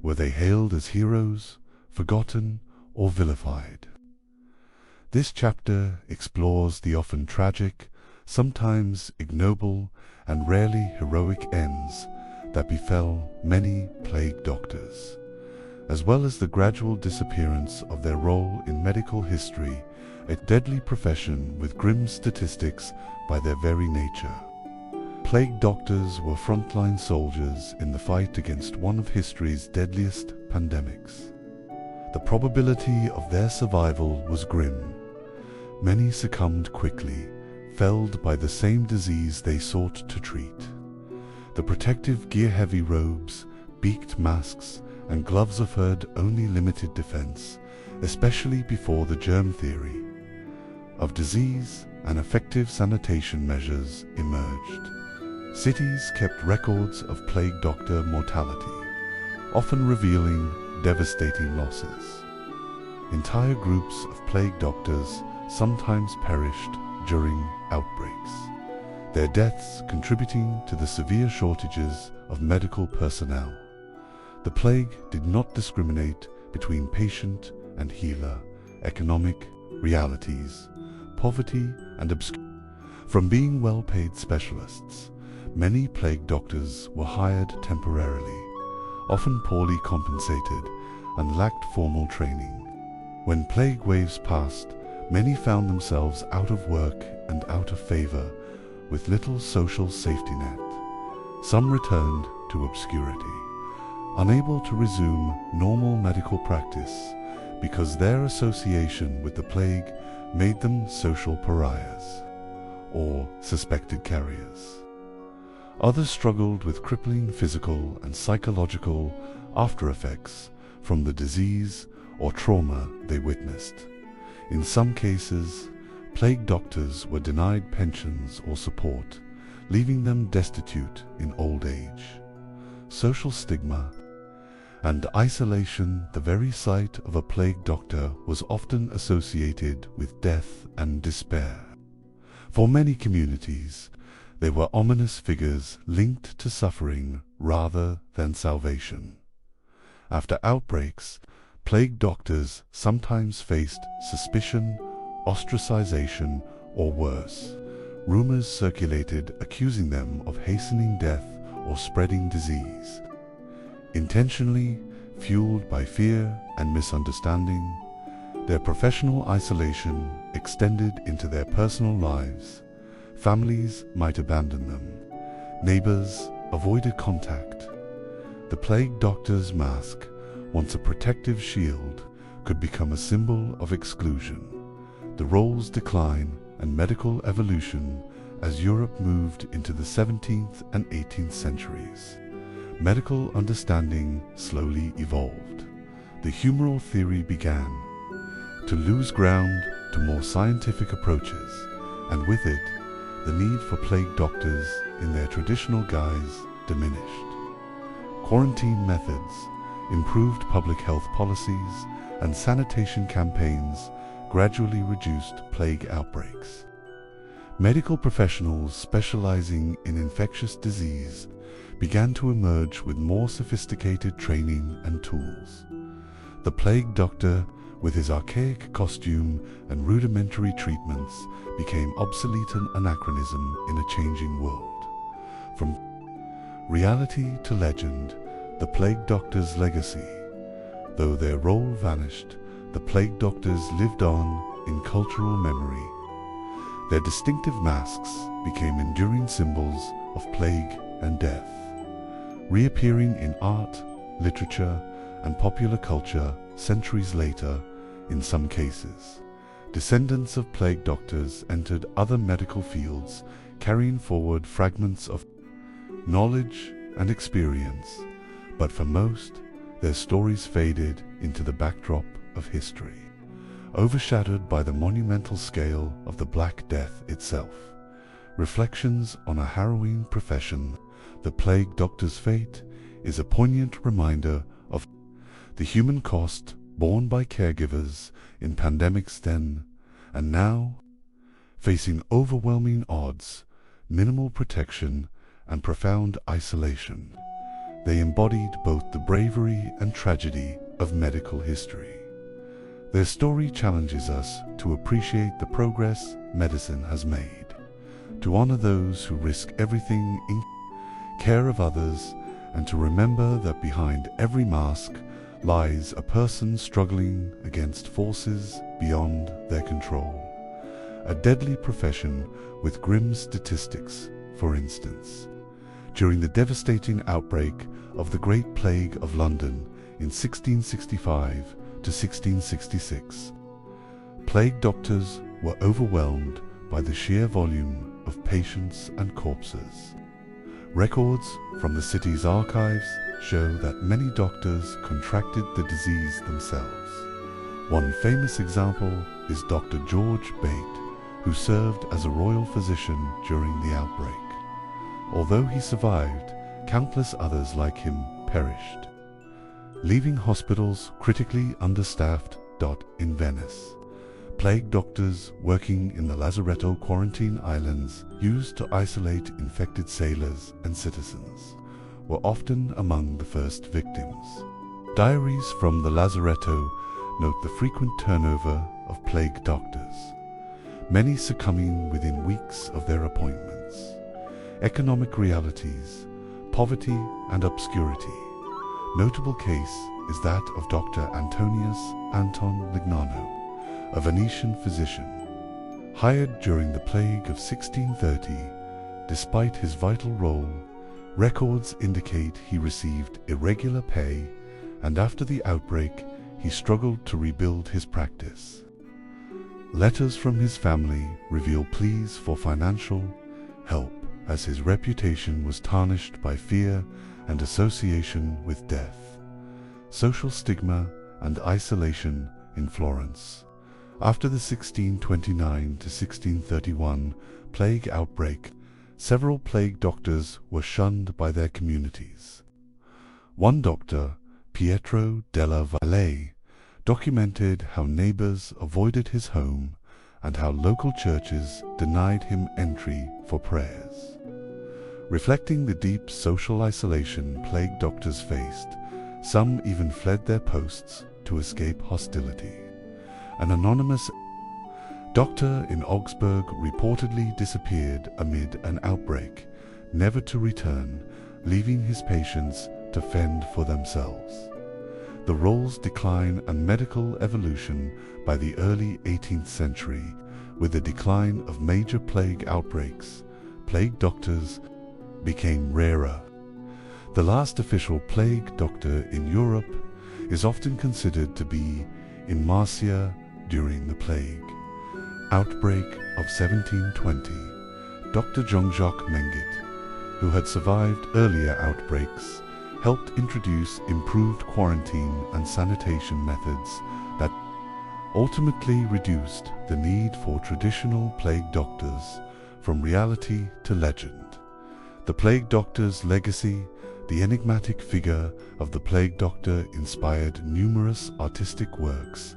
Were they hailed as heroes, forgotten, or vilified? This chapter explores the often tragic, sometimes ignoble, and rarely heroic ends that befell many plague doctors, as well as the gradual disappearance of their role in medical history, a deadly profession with grim statistics by their very nature. Plague doctors were frontline soldiers in the fight against one of history's deadliest pandemics. The probability of their survival was grim. Many succumbed quickly, felled by the same disease they sought to treat. The protective gear-heavy robes, beaked masks, and gloves offered only limited defense, especially before the germ theory of disease and effective sanitation measures emerged. Cities kept records of plague doctor mortality, often revealing devastating losses. Entire groups of plague doctors sometimes perished during outbreaks, their deaths contributing to the severe shortages of medical personnel. The plague did not discriminate between patient and healer, economic realities, poverty, and obscurity. From being well-paid specialists, many plague doctors were hired temporarily, often poorly compensated, and lacked formal training. When plague waves passed, many found themselves out of work and out of favor, with little social safety net. Some returned to obscurity, unable to resume normal medical practice because their association with the plague made them social pariahs or suspected carriers. Others struggled with crippling physical and psychological after-effects from the disease or trauma they witnessed. In some cases, plague doctors were denied pensions or support, leaving them destitute in old age. Social stigma. and isolation. The very sight of a plague doctor was often associated with death and despair. For many communities, they were ominous figures linked to suffering rather than salvation. After outbreaks, plague doctors sometimes faced suspicion, ostracization, or worse. Rumors circulated accusing them of hastening death or spreading disease. Intentionally fueled by fear and misunderstanding, their professional isolation extended into their personal lives. Families might abandon them. Neighbors avoided contact. The plague doctor's mask, once a protective shield, could become a symbol of exclusion. The role's decline and medical evolution as Europe moved into the 17th and 18th centuries. Medical understanding slowly evolved. The humoral theory began to lose ground to more scientific approaches, and with it, the need for plague doctors in their traditional guise diminished. Quarantine methods, improved public health policies, and sanitation campaigns gradually reduced plague outbreaks. Medical professionals specializing in infectious disease began to emerge with more sophisticated training and tools. The plague doctor, with his archaic costume and rudimentary treatments, became obsolete and anachronism in a changing world. From reality to legend, the plague doctor's legacy. Though their role vanished, the plague doctors lived on in cultural memory. Their distinctive masks became enduring symbols of plague and death, reappearing in art, literature, and popular culture centuries later. In some cases, descendants of plague doctors entered other medical fields, carrying forward fragments of knowledge and experience, but for most, their stories faded into the backdrop of history, overshadowed by the monumental scale of the Black Death itself. Reflections on a harrowing profession, the plague doctor's fate is a poignant reminder of the human cost borne by caregivers in pandemics then and now, facing overwhelming odds, minimal protection, and profound isolation. They embodied both the bravery and tragedy of medical history. Their story challenges us to appreciate the progress medicine has made, to honor those who risk everything in care of others, and to remember that behind every mask lies a person struggling against forces beyond their control. A deadly profession with grim statistics, for instance. During the devastating outbreak of the Great Plague of London in 1665 to 1666, plague doctors were overwhelmed by the sheer volume of patients and corpses. Records from the city's archives show that many doctors contracted the disease themselves. One famous example is Dr. George Bate, who served as a royal physician during the outbreak. Although he survived, countless others like him perished, leaving hospitals critically understaffed. In Venice, plague doctors working in the Lazaretto quarantine islands used to isolate infected sailors and citizens were often among the first victims. Diaries from the Lazaretto note the frequent turnover of plague doctors, many succumbing within weeks of their appointments. Economic realities, poverty and obscurity. Notable case is that of Dr. Antonius Anton Lignano, a Venetian physician, hired during the plague of 1630. Despite his vital role, records indicate he received irregular pay, and after the outbreak, he struggled to rebuild his practice. Letters from his family reveal pleas for financial help, as his reputation was tarnished by fear and association with death. Social stigma and isolation in Florence. After the 1629 to 1631 plague outbreak, several plague doctors were shunned by their communities. One doctor, Pietro della Valle, documented how neighbors avoided his home and how local churches denied him entry for prayers. Reflecting the deep social isolation plague doctors faced, some even fled their posts to escape hostility. An anonymous doctor in Augsburg reportedly disappeared amid an outbreak, never to return, leaving his patients to fend for themselves. The role's decline and medical evolution by the early 18th century, with the decline of major plague outbreaks, plague doctors became rarer. The last official plague doctor in Europe is often considered to be in Marcia during the plague outbreak of 1720. Dr. Jean-Jacques Mengele, who had survived earlier outbreaks, helped introduce improved quarantine and sanitation methods that ultimately reduced the need for traditional plague doctors from reality to legend. The plague doctor's legacy, the enigmatic figure of the plague doctor, inspired numerous artistic works.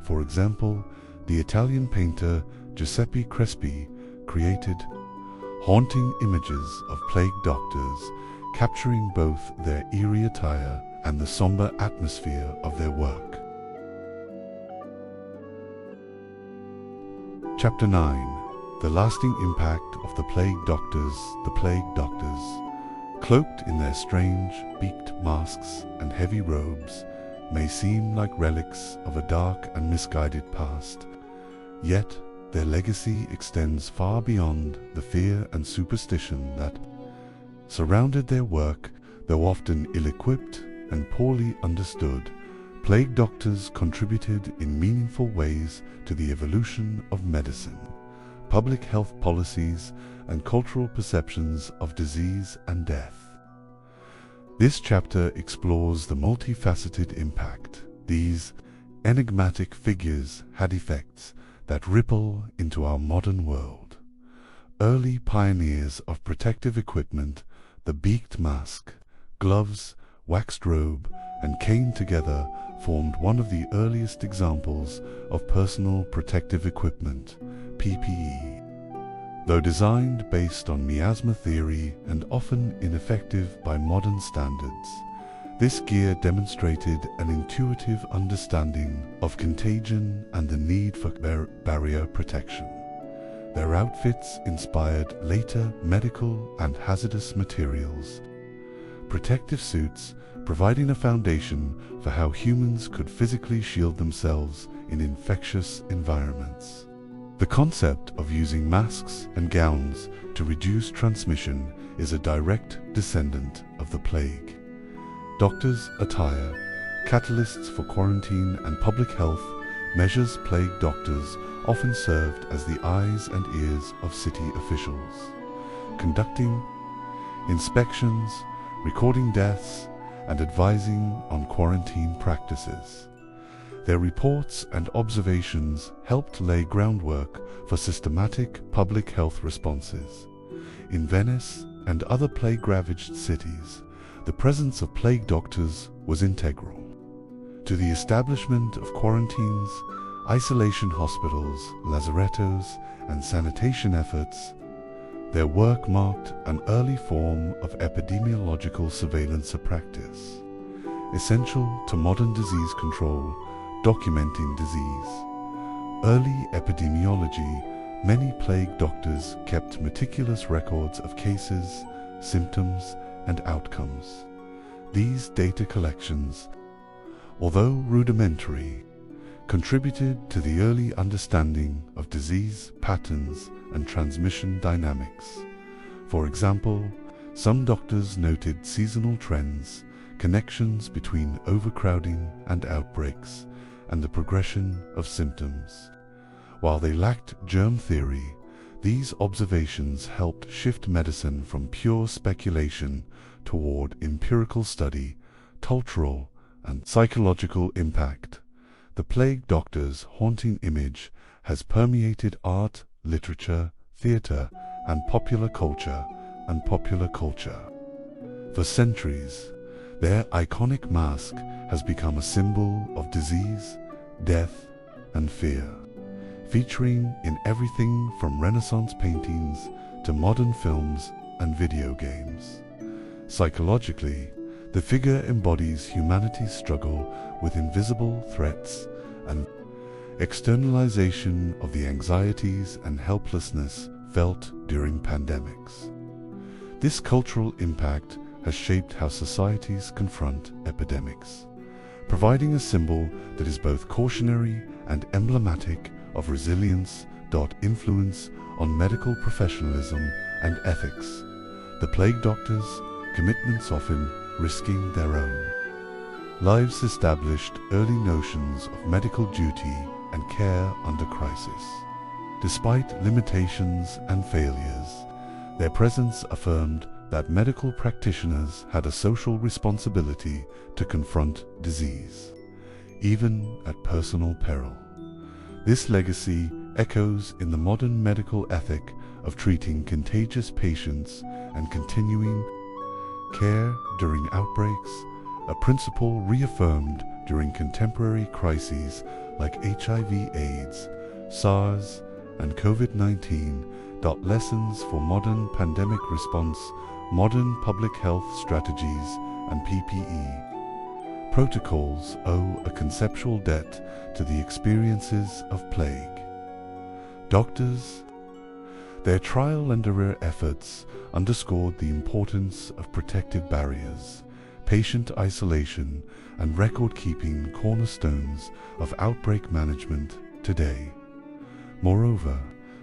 For example, the Italian painter Giuseppe Crespi created haunting images of plague doctors, capturing both their eerie attire and the somber atmosphere of their work. Chapter 9. The lasting impact of the plague doctors. The plague doctors, cloaked in their strange, beaked masks and heavy robes, may seem like relics of a dark and misguided past. Yet, their legacy extends far beyond the fear and superstition that surrounded their work. Though often ill-equipped and poorly understood, plague doctors contributed in meaningful ways to the evolution of medicine, public health policies, and cultural perceptions of disease and death. This chapter explores the multifaceted impact these enigmatic figures had, effects that ripple into our modern world. Early pioneers of protective equipment, the beaked mask, gloves, waxed robe, and cane together formed one of the earliest examples of personal protective equipment, PPE. Though designed based on miasma theory and often ineffective by modern standards, this gear demonstrated an intuitive understanding of contagion and the need for barrier protection. Their outfits inspired later medical and hazardous materials, protective suits providing a foundation for how humans could physically shield themselves in infectious environments. The concept of using masks and gowns to reduce transmission is a direct descendant of the plague. Doctors' attire, catalysts for quarantine and public health measures. Plague doctors often served as the eyes and ears of city officials, conducting inspections, recording deaths, and advising on quarantine practices. Their reports and observations helped lay groundwork for systematic public health responses. In Venice and other plague-ravaged cities, the presence of plague doctors was integral to the establishment of quarantines, isolation hospitals, lazarettos, and sanitation efforts. Their work marked an early form of epidemiological surveillance practice, essential to modern disease control, documenting disease. Early epidemiology, many plague doctors kept meticulous records of cases, symptoms, and outcomes. These data collections, although rudimentary, contributed to the early understanding of disease patterns and transmission dynamics. For example, some doctors noted seasonal trends, connections between overcrowding and outbreaks, and the progression of symptoms. While they lacked germ theory, these observations helped shift medicine from pure speculation toward empirical study, cultural and psychological impact. The plague doctor's haunting image has permeated art, literature, theater, and popular culture. For centuries, Their iconic mask has become a symbol of disease, death, and fear, featuring in everything from Renaissance paintings to modern films and video games. Psychologically, the figure embodies humanity's struggle with invisible threats and externalization of the anxieties and helplessness felt during pandemics. This cultural impact has shaped how societies confront epidemics, providing a symbol that is both cautionary and emblematic of resilience. Influence on medical professionalism and ethics. The plague doctors' commitments often risking their own lives established early notions of medical duty and care under crisis. Despite limitations and failures, their presence affirmed that medical practitioners had a social responsibility to confront disease, even at personal peril. This legacy echoes in the modern medical ethic of treating contagious patients and continuing care during outbreaks, a principle reaffirmed during contemporary crises like HIV/AIDS, SARS, and COVID-19. Lessons for modern pandemic response, modern public health strategies, and PPE protocols owe a conceptual debt to the experiences of plague doctors. Their trial and error efforts underscored the importance of protective barriers, patient isolation, and record-keeping, cornerstones of outbreak management today. Moreover,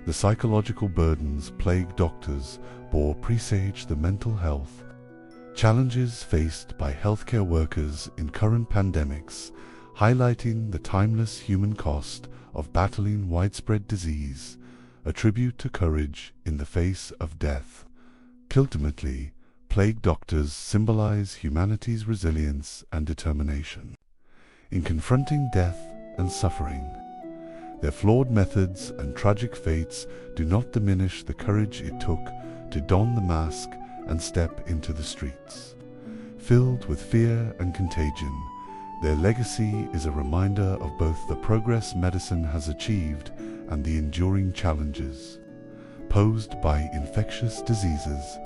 the psychological burdens plague doctors bore presage the mental health challenges faced by healthcare workers in current pandemics, highlighting the timeless human cost of battling widespread disease, a tribute to courage in the face of death. Ultimately, plague doctors symbolize humanity's resilience and determination in confronting death and suffering. Their flawed methods and tragic fates do not diminish the courage it took to don the mask and step into the streets. Filled with fear and contagion, their legacy is a reminder of both the progress medicine has achieved and the enduring challenges posed by infectious diseases.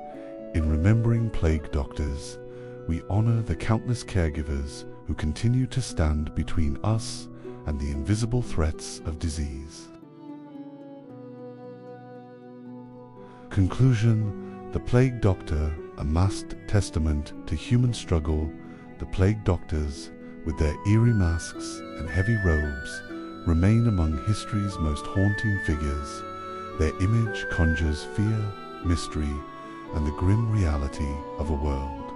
In remembering plague doctors, we honor the countless caregivers who continue to stand between us and the invisible threats of disease. Conclusion: the plague doctor, a masked testament to human struggle. The plague doctors, with their eerie masks and heavy robes, remain among history's most haunting figures. Their image conjures fear, mystery, and the grim reality of a world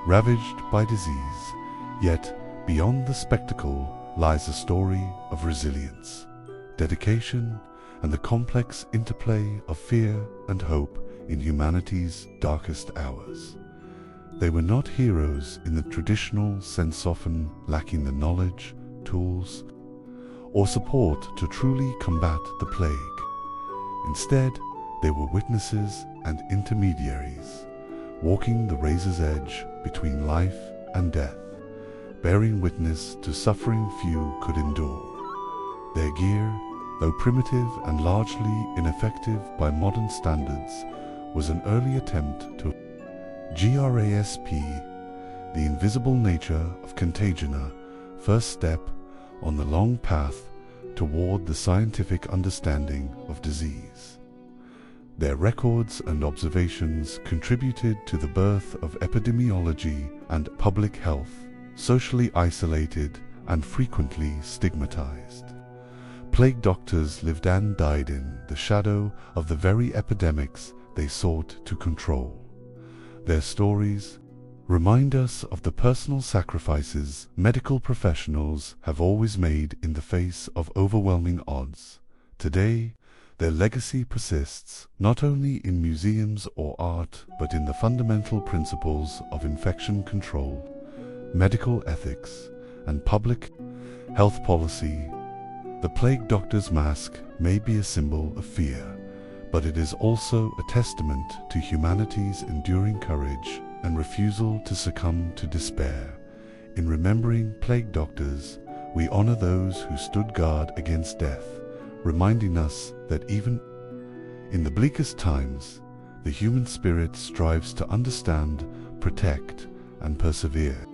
ravaged by disease. Yet, beyond the spectacle lies a story of resilience, dedication, and the complex interplay of fear and hope in humanity's darkest hours. They were not heroes in the traditional sense, often lacking the knowledge, tools, or support to truly combat the plague. Instead, they were witnesses and intermediaries, walking the razor's edge between life and death, bearing witness to suffering few could endure. Their gear, though primitive and largely ineffective by modern standards, was an early attempt to grasp the invisible nature of contagion, a first step on the long path toward the scientific understanding of disease. Their records and observations contributed to the birth of epidemiology and public health, socially isolated and frequently stigmatized. Plague doctors lived and died in the shadow of the very epidemics they sought to control. Their stories remind us of the personal sacrifices medical professionals have always made in the face of overwhelming odds. Today, their legacy persists not only in museums or art, but in the fundamental principles of infection control, medical ethics, and public health policy. The plague doctor's mask may be a symbol of fear, but it is also a testament to humanity's enduring courage and refusal to succumb to despair. In remembering plague doctors, we honor those who stood guard against death, reminding us that even in the bleakest times, the human spirit strives to understand, protect, and persevere.